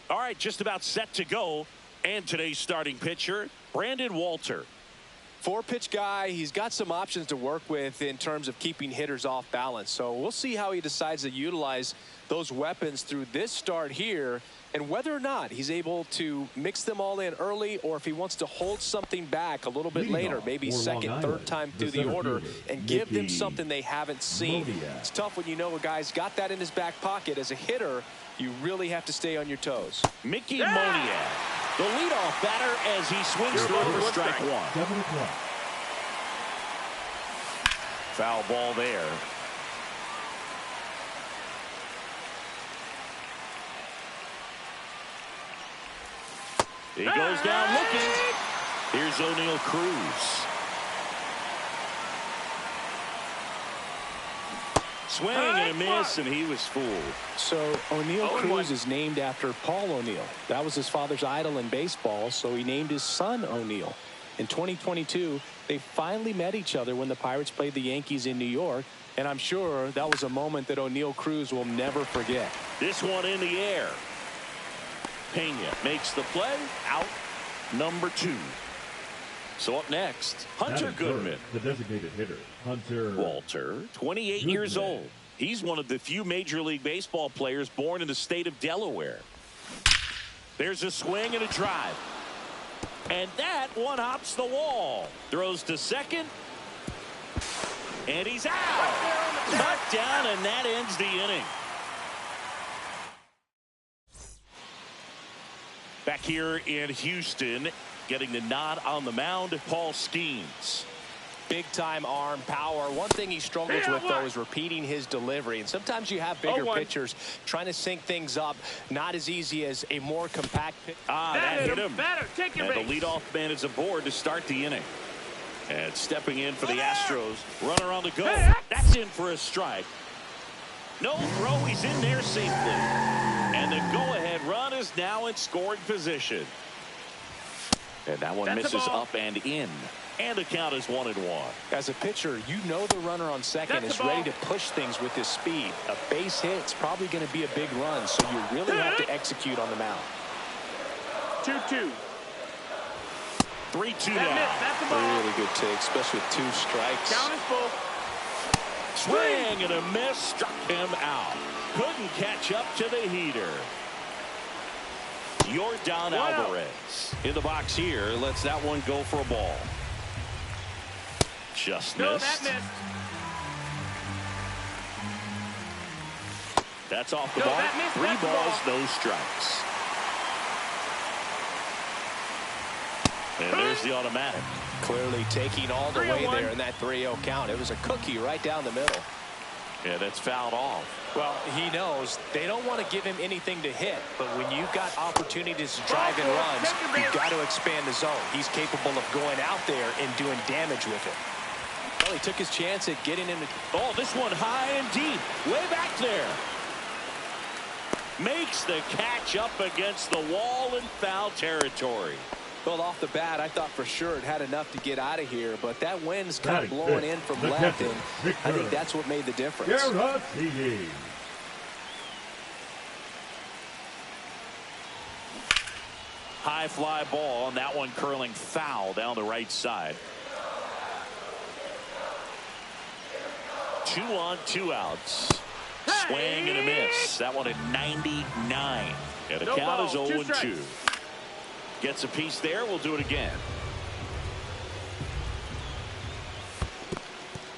All right, just about set to go. And today's starting pitcher, Brandon Walter.
Four-pitch guy. He's got some options to work with in terms of keeping hitters off balance. So we'll see how he decides to utilize those weapons through this start here, and whether or not he's able to mix them all in early, or if he wants to hold something back a little bit later, maybe second, third time through the order, and give them something they haven't seen. It's tough when you know a guy's got that in his back pocket. As a hitter, you really have to stay on your toes.
Mickey Moniak, the leadoff batter, as he swings through for strike one.
7 o'clock.
Foul ball there. He goes down looking. Here's O'Neal Cruz. Swing and a miss, and he was fooled.
So O'Neal Cruz is named after Paul O'Neal. That was his father's idol in baseball, so he named his son O'Neal. In 2022, they finally met each other when the Pirates played the Yankees in New York, and I'm sure that was a moment that O'Neal Cruz will never forget.
This one in the air. Pena makes the play. Out number 2. So up next, Hunter Goodman.
The designated hitter, Hunter
Walter, 28 years old. He's one of the few Major League Baseball players born in the state of Delaware. There's a swing and a drive. And that one hops the wall. Throws to second. And he's out. Cut down, and that ends the inning. Back here in Houston, getting the nod on the mound, Paul Skeens.
Big-time arm power. One thing he struggles with, though, is repeating his delivery. And sometimes you have bigger pitchers trying to sync things up. Not as easy as a more compact pitch.
That hit him. And the leadoff man is aboard to start the inning. And stepping in for the Astros. Runner on the go. That's in for a strike. No throw. He's in there safely. And the go-ahead run is now in scoring position. And that one misses up and in. And the count is 1-1.
As a pitcher, you know the runner on second is ready to push things with his speed. A base hit's probably going to be a big run, so you really have to execute on the mound.
2-2.
3-2 now.
Really good take, especially with 2 strikes.
Count is full.
Swing and a miss, struck him out. Couldn't catch up to the heater. Yordan Alvarez in the box here. Lets that one go for a ball. Just
No,
missed.
that missed.
That's off the
No,
ball.
that missed.
3
That's the
balls,
ball.
no strikes. And there's the automatic.
Clearly taking all the way
3-0-1.
there in that 3-0 count. It was a cookie right down the middle.
Yeah, that's fouled off.
Well, he knows they don't want to give him anything to hit, but when you've got opportunities to drive in runs, you've got to expand the zone. He's capable of going out there and doing damage with it. Well, he took his chance at getting into...
Oh, this one high and deep. Way back there. Makes the catch up against the wall in foul territory.
Well, off the bat, I thought for sure it had enough to get out of here, but that wind's kind of blowing in from left, and I think that's what made the difference.
High fly ball, and that one curling foul down the right side. 2 on, 2 outs. Swing and a miss. That one at 99. And the count is 0-2. Gets a piece there. We'll do it again.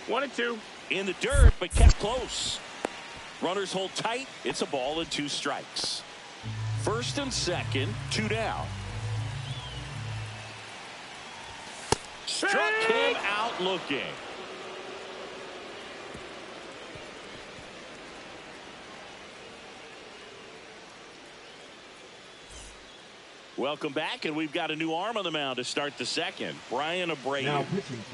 1-2.
In the dirt, but kept close. Runners hold tight. It's a ball and 2 strikes. First and second, 2 down. Struck him out looking. Welcome back, and we've got a new arm on the mound to start the second. Brian Abreu.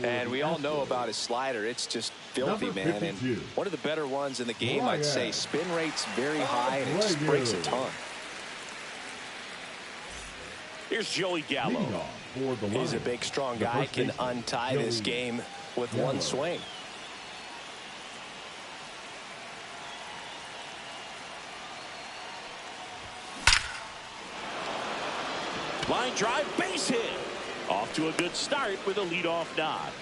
And we all know about his slider. It's just filthy, man. And one of the better ones in the game, I'd say. Spin rate's very high, and it just breaks a ton.
Here's Joey Gallo.
He's a big, strong guy. Can untie this game with one swing.
Line drive, base hit. Off to a good start with a leadoff nod.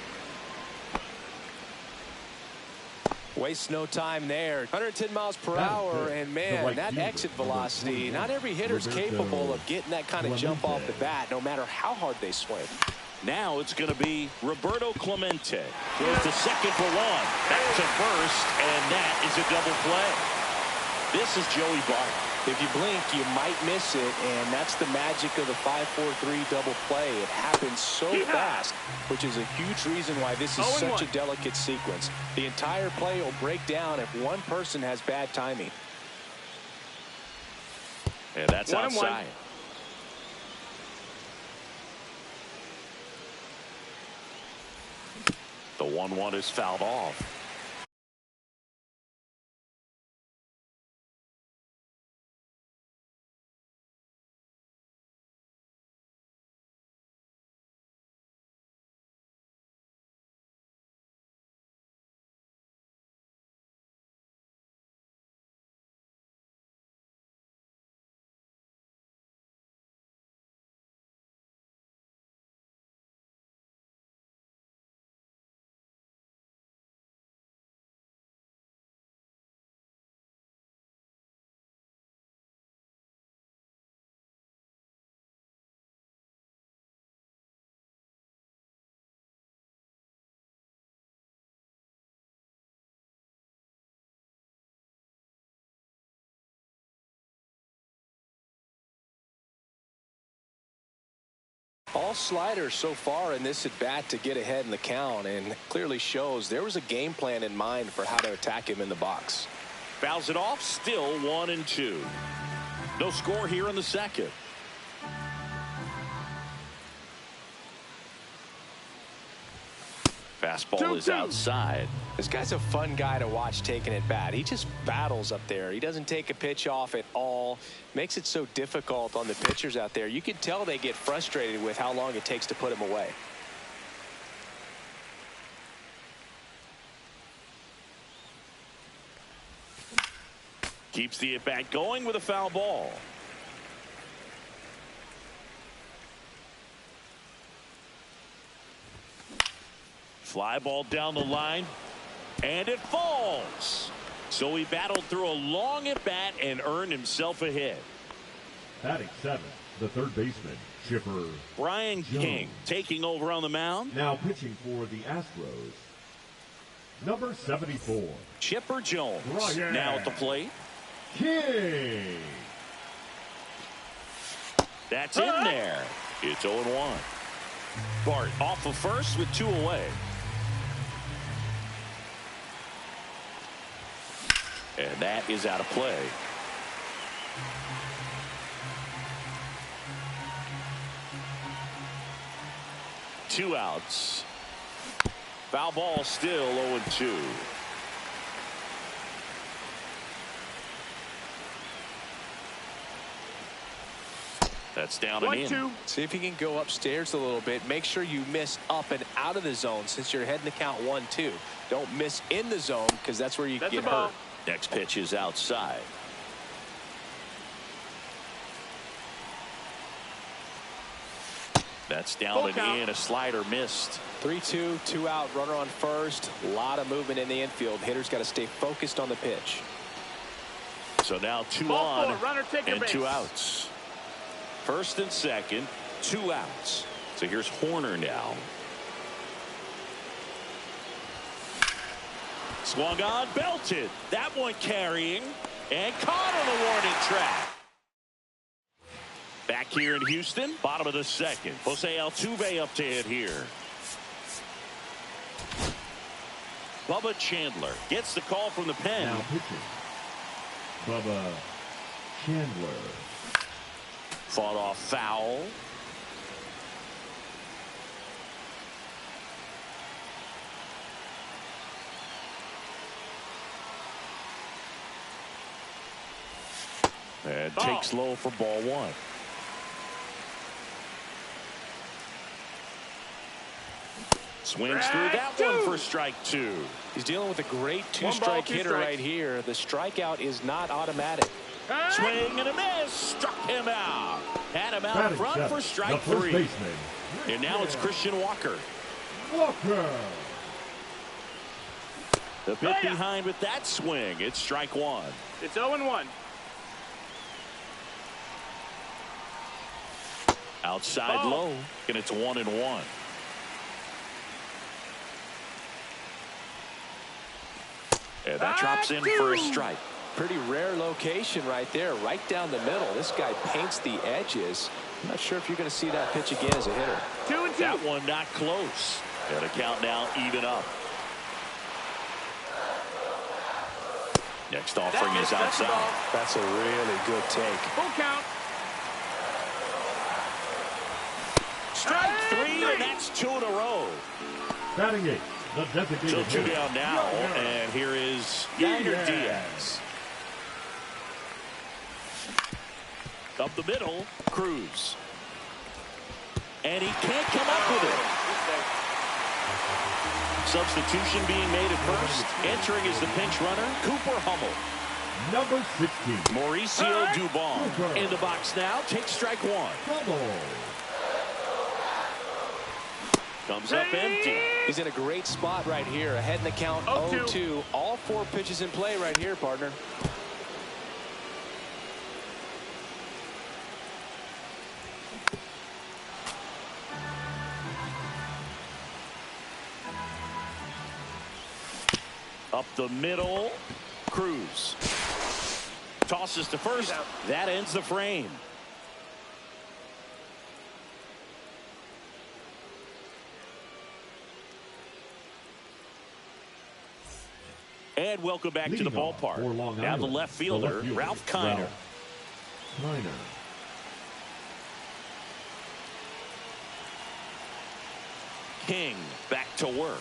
Wastes no time there. 110 miles per hour, and man, that exit velocity, not every hitter's capable of getting that kind of jump off the bat, no matter how hard they swing.
Now it's going to be Roberto Clemente. Goes to second for 1. Back to first, and that is a double play. This is Joey Bart.
If you blink, you might miss it, and that's the magic of the 5-4-3 double play. It happens so fast, which is a huge reason why this is such a delicate sequence. The entire play will break down if one person has bad timing.
And that's outside. The 1-1 is fouled off.
All sliders so far in this at bat to get ahead in the count, and clearly shows there was a game plan in mind for how to attack him in the box.
Fouls it off, still 1-2. No score here in the second. Fastball is outside.
This guy's a fun guy to watch taking at bat. He just battles up there. He doesn't take a pitch off at all. Makes it so difficult on the pitchers out there. You can tell they get frustrated with how long it takes to put him away.
Keeps the at-bat going with a foul ball. Fly ball down the line, and it falls. So he battled through a long at-bat and earned himself a hit.
Batting 7th, the third baseman, Chipper
Brian King
Jones.
taking over on the mound.
Now pitching for the Astros, number 74,
Chipper Jones
Brian
now at the plate.
King.
That's in there. It's 0-1. Bart off of first with 2 away. And that is out of play. Two outs. Foul ball still 0-2. That's down and in.
See if you can go upstairs a little bit. Make sure you miss up and out of the zone since you're heading to count 1-2. Don't miss in the zone because that's where you get hurt.
Next pitch is outside. That's down and in. A slider missed.
3-2, 2 out, runner on first. A lot of movement in the infield. Hitter's got to stay focused on the pitch.
So now 2 on and 2 outs. First and second, 2 outs. So here's Horner now. Swung on, belted. That one carrying and caught on the warning track. Back here in Houston, bottom of the second. Jose Altuve up to hit here. Bubba Chandler gets the call from the pen.
Now pitching, Bubba Chandler.
Fought off foul. And takes low for ball 1. Swings through that one for strike 2.
He's dealing with a great 2-strike hitter right here. The strikeout is not automatic.
Swing and a miss. Struck him out. Had him out
Batting
front
seventh,
for strike
the first
3.
baseman,
And now it's Christian Walker.
Walker.
The bit behind with that swing. It's strike 1.
It's 0-1.
Outside low. And it's 1-1. And that drops in for a strike.
Pretty rare location right there, right down the middle. This guy paints the edges. I'm not sure if you're going to see that pitch again as a hitter.
2-2.
That one not close. And a count now even up. Next offering is outside.
That's a really good take.
Full count.
Strike 3, and that's 2 in a row.
Batting 8, the designated
So 2
hitter,
down now, and here is Yainer Diaz. Up the middle, Cruz. And he can't come up with it. Substitution being made at first. Entering as the pinch runner, Cooper Hummel.
number 16,
Mauricio Dubon in the box now. Takes strike 1.
Hummel.
Comes up empty.
He's in a great spot right here. Ahead in the count 0-2. All 4 pitches in play right here, partner.
Up the middle, Cruz. Tosses to first. That ends the frame. And welcome back to the ballpark. Now the left fielder, Ralph Kiner. King back to work.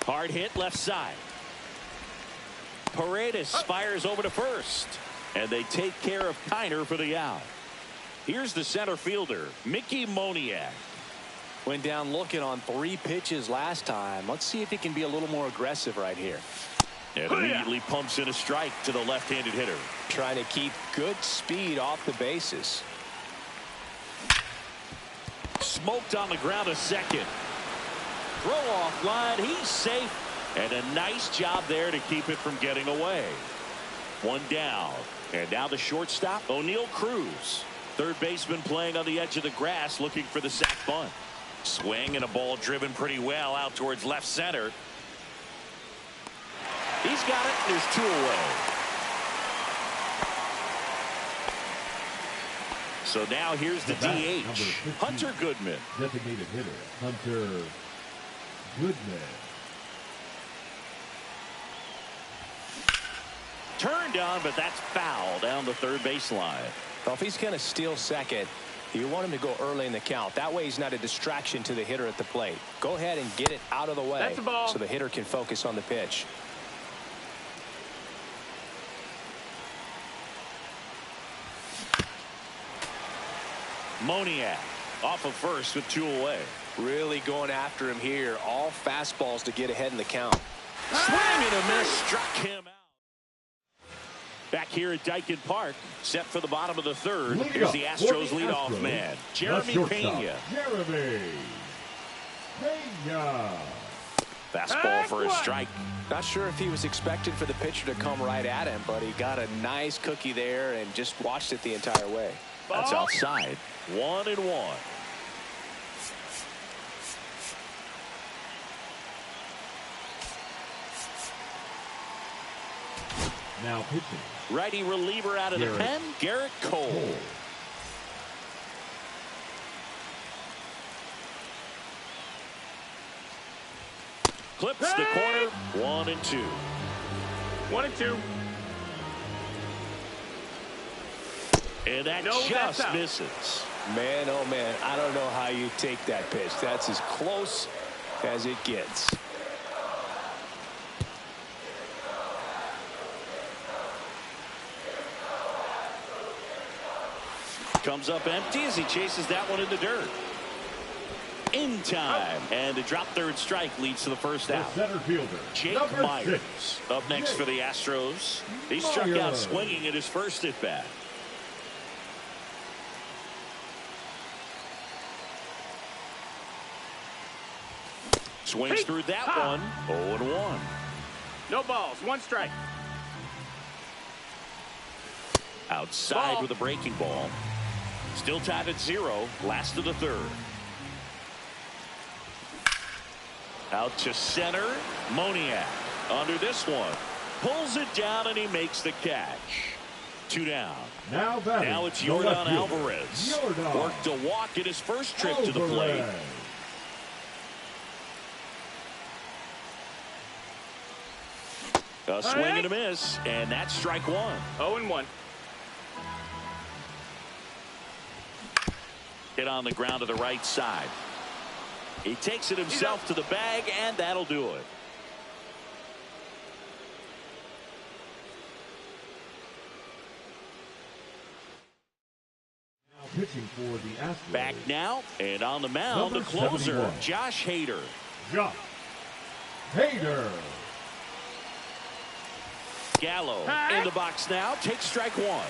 Hard hit left side. Paredes fires over to first. And they take care of Kiner for the out. Here's the center fielder, Mickey Moniak.
Went down looking on 3 pitches last time. Let's see if he can be a little more aggressive right here.
And immediately pumps in a strike to the left-handed hitter.
Trying to keep good speed off the bases.
Smoked on the ground a second. Throw off line. He's safe. And a nice job there to keep it from getting away. 1 down. And now the shortstop, O'Neal Cruz. Third baseman playing on the edge of the grass, looking for the sac bunt. Swing and a ball driven pretty well out towards left center. He's got it. There's 2 away. So now here's the DH, Hunter Goodman.
Designated hitter, Hunter Goodman.
Turned on, but that's foul down the third baseline.
Well, if he's going to steal second, you want him to go early in the count. That way he's not a distraction to the hitter at the plate. Go ahead and get it out of the way.
That's a ball.
So the hitter can focus on the pitch.
Moniak off of first with 2 away.
Really going after him here. All fastballs to get ahead in the count.
Swing and a miss, struck him out. Back here at Dyken Park, set for the bottom of the third. Here's the Astros leadoff man, Jeremy Pena.
Jeremy Pena.
Fastball for a strike.
Not sure if he was expecting for the pitcher to come right at him, but he got a nice cookie there and just watched it the entire way.
That's outside. 1-1.
Now pitching.
Righty reliever out of the pen, Garrett Cole. Clips the corner. 1-2.
1-2.
And that just misses.
Man, oh man, I don't know how you take that pitch. That's as close as it gets.
Comes up empty as he chases that one in the dirt. In time. And to drop third strike leads to the first out.
The center fielder,
Jake Myers up next for the Astros. He struck out swinging at his first at bat. Swings through that one. 0-1.
No balls. 1 strike.
Outside with a breaking ball. Still tied at 0. Last of the third. Out to center. Moniak under this one. Pulls it down and he makes the catch. 2 down. Now it's Yordan Alvarez. Worked a walk in his first trip to the plate. A swing and a miss, and that's strike 1.
0-1.
Hit on the ground to the right side. He takes it himself to the bag, and that'll do it.
Now pitching for the Astros.
Back now, and on the mound, the closer,
71.
Josh Hader.
Josh Hader.
Gallo in the box now, takes strike 1.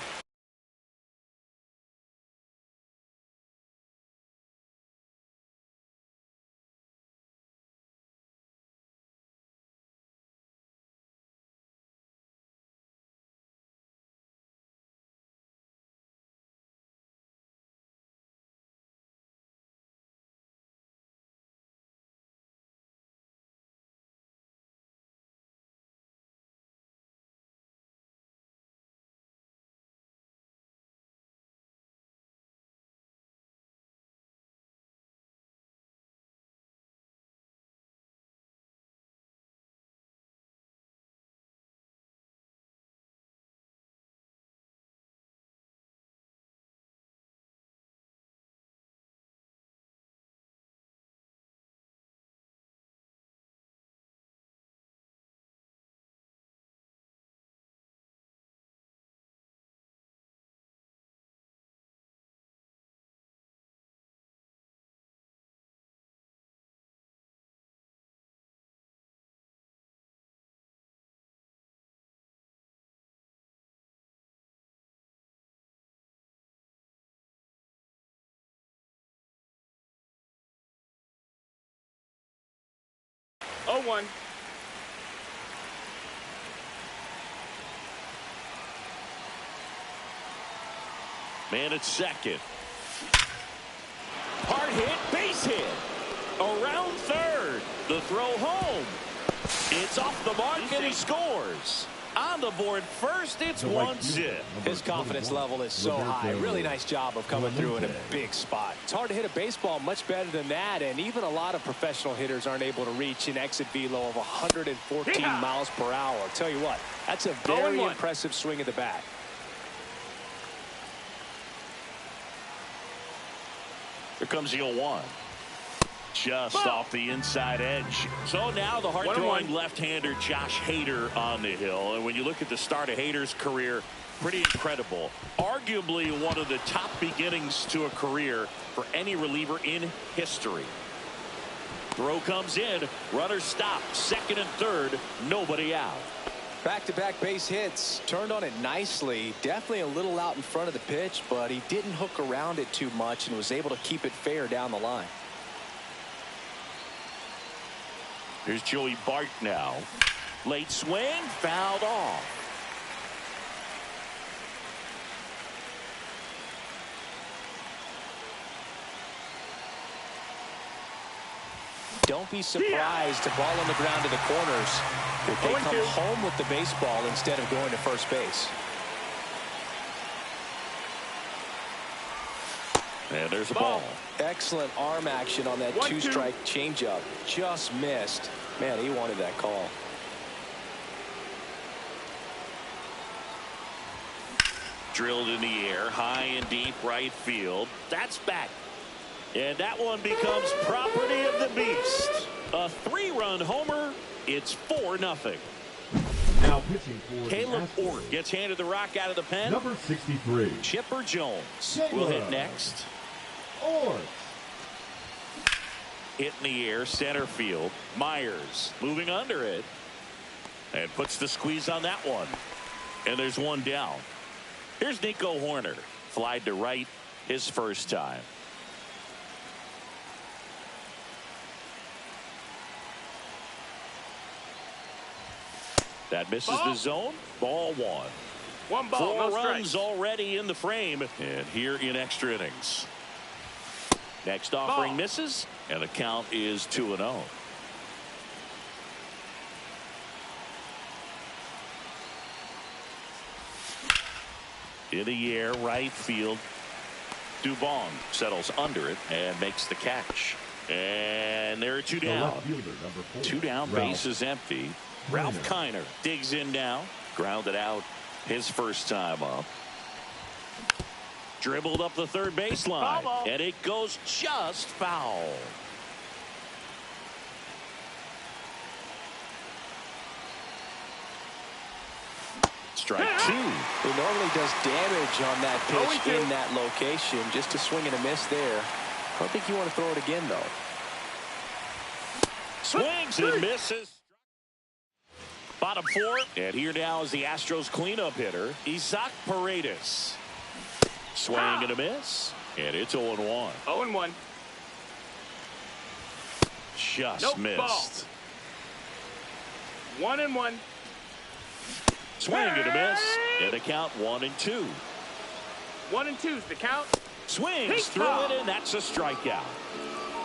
Oh, 1.
Man at second. Hard hit, base hit. Around third. The throw home. It's off the mark and he scores. On the board first, it's one zip.
His confidence level is so high. Really nice job of coming through in a big spot. It's hard to hit a baseball much better than that, and even a lot of professional hitters aren't able to reach an exit velo of 114 miles per hour. I'll tell you what, that's a very impressive swing at the bat.
Here comes the 0-1. Just off the inside edge. So now the hard-throwing left-hander Josh Hader on the hill. And when you look at the start of Hader's career, pretty incredible. Arguably one of the top beginnings to a career for any reliever in history. Throw comes in. Runner stopped. Second and third. Nobody out.
Back-to-back base hits. Turned on it nicely. Definitely a little out in front of the pitch, but he didn't hook around it too much and was able to keep it fair down the line.
Here's Joey Bart now. Late swing, fouled off.
Don't be surprised to ball on the ground to the corners if they come home with the baseball instead of going to first base.
And there's a ball.
Excellent arm action on that two-strike changeup. Just missed. Man, he wanted that call.
Drilled in the air, high and deep right field. That's back. And that one becomes property of the beast. A 3-run homer. It's 4-0.
Now pitching for
Caleb Ort gets handed the rock out of the pen.
number 63.
Chipper Jones will hit next.
Ort.
Hit in the air, center field. Myers moving under it. And puts the squeeze on that one. And there's one down. Here's Nico Horner. Flied to right his first time. That misses the zone. Ball one.
One ball,
4
no
runs
strikes.
already in the frame. And here in extra innings. Next offering misses. And the count is 2-0. In the air, right field. Dubon settles under it and makes the catch. And there are 2 down. 2 down, base is empty. Ralph Kiner digs in now. Grounded out his first time up. Dribbled up the third baseline. And it goes just foul. Strike 2.
It normally does damage on that pitch in that location. Just a swing and a miss there. I don't think you want to throw it again, though.
Swings and misses. Bottom 4. And here now is the Astros cleanup hitter, Isaac Paredes. Swing and a miss. And it's 0-1.
0-1.
Just missed.
1-1.
Swing and a miss. And the count 1-2.
1-2's the count.
Swings through it, and that's a strikeout.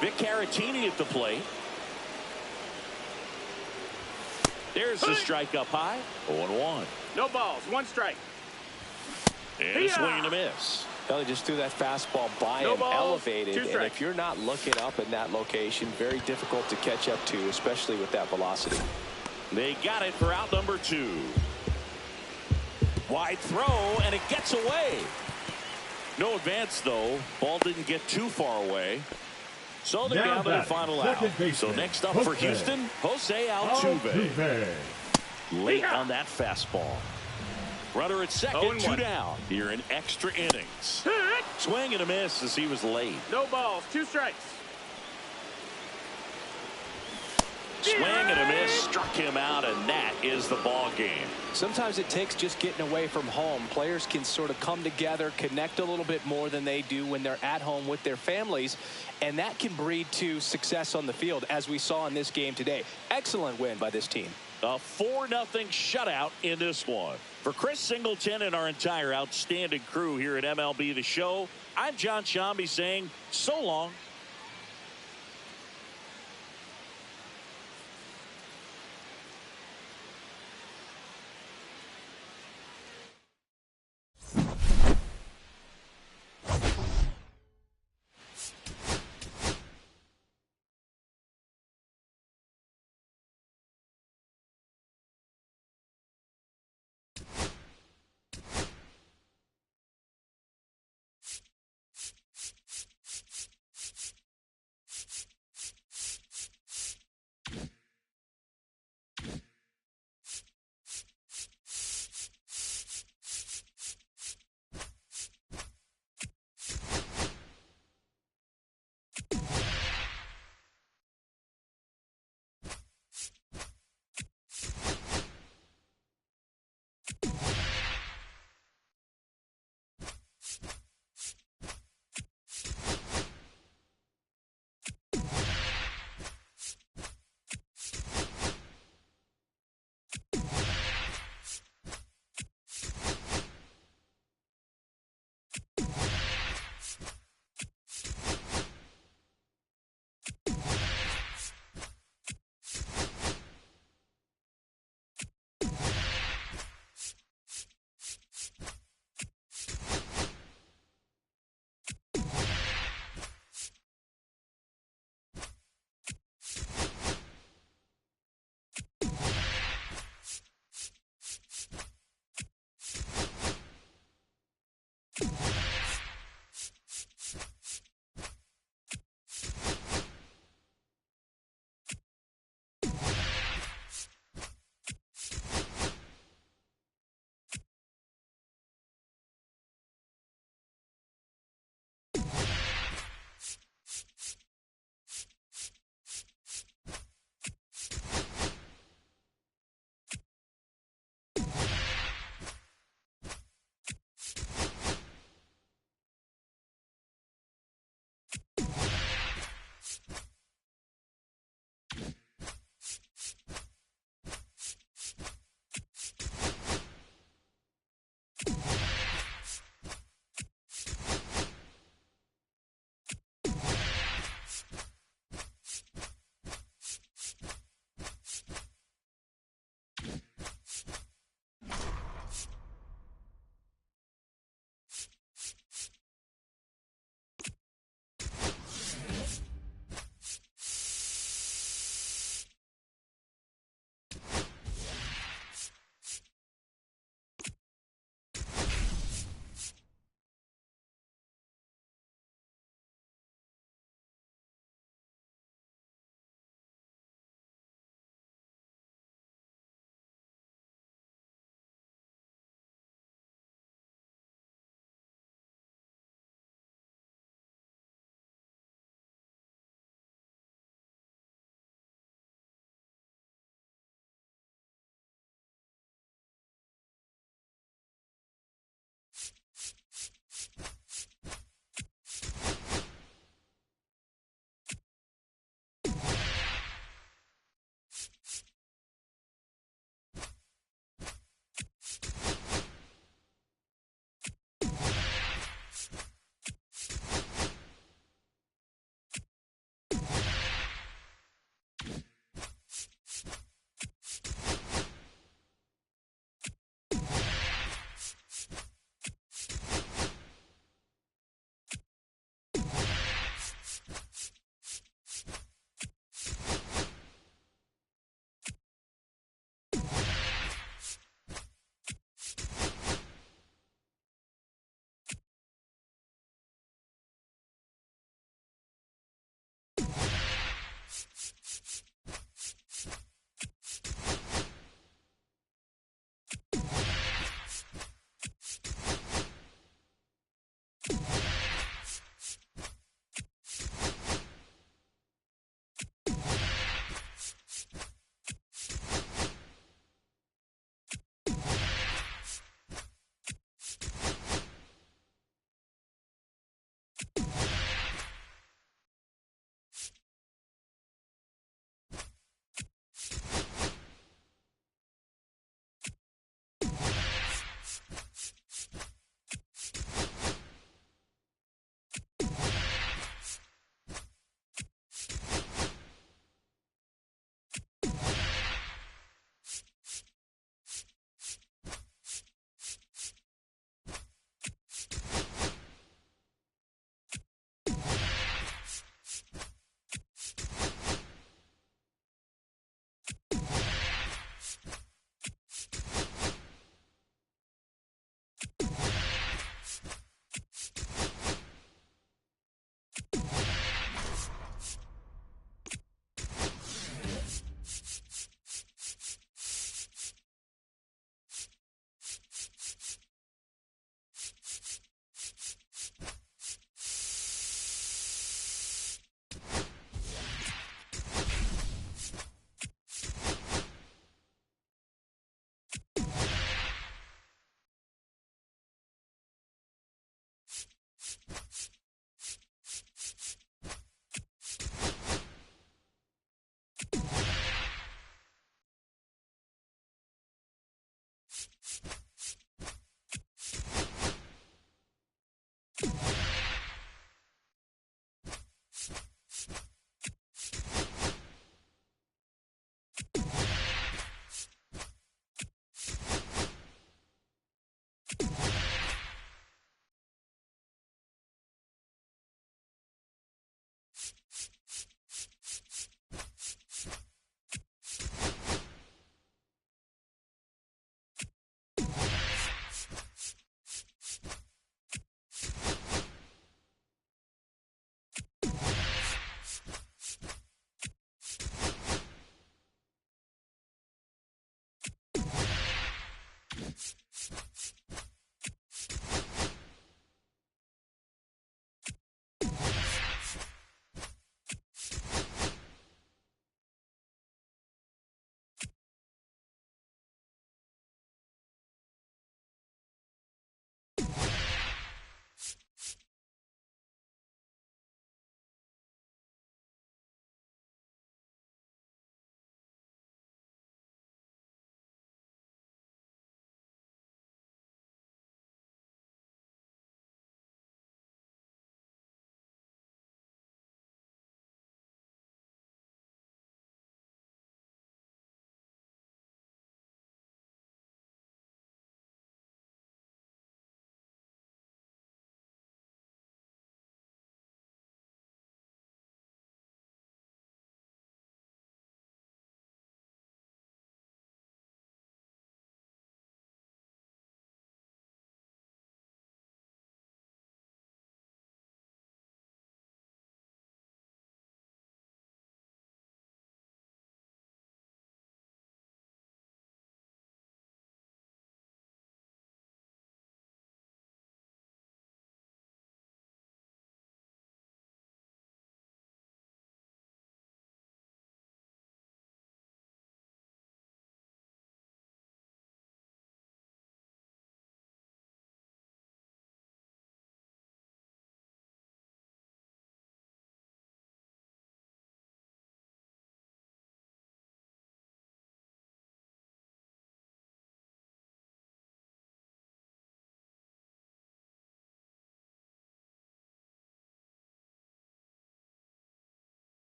Vic Caratini at the plate. There's the strike up high. 0-1.
No balls. 1 strike.
And a swing and a miss.
Well, they just threw that fastball by him, elevated, and if you're not looking up in that location, very difficult to catch up to, especially with that velocity.
They got it for out number 2. Wide throw, and it gets away. No advance, though. Ball didn't get too far away. So they're down to the final out. So next up for Houston, Jose Altuve. Late on that fastball. Runner at second, 2 down. Here in extra innings. Swing and a miss as he was late.
No balls. 2 strikes.
Swing and a miss, struck him out, and that is the ball game.
Sometimes it takes just getting away from home. Players can sort of come together, connect a little bit more than they do when they're at home with their families, and that can breed to success on the field, as we saw in this game today. Excellent win by this team.
A 4-0 shutout in this one. For Chris Singleton and our entire outstanding crew here at MLB The Show, I'm John Shambi saying so long.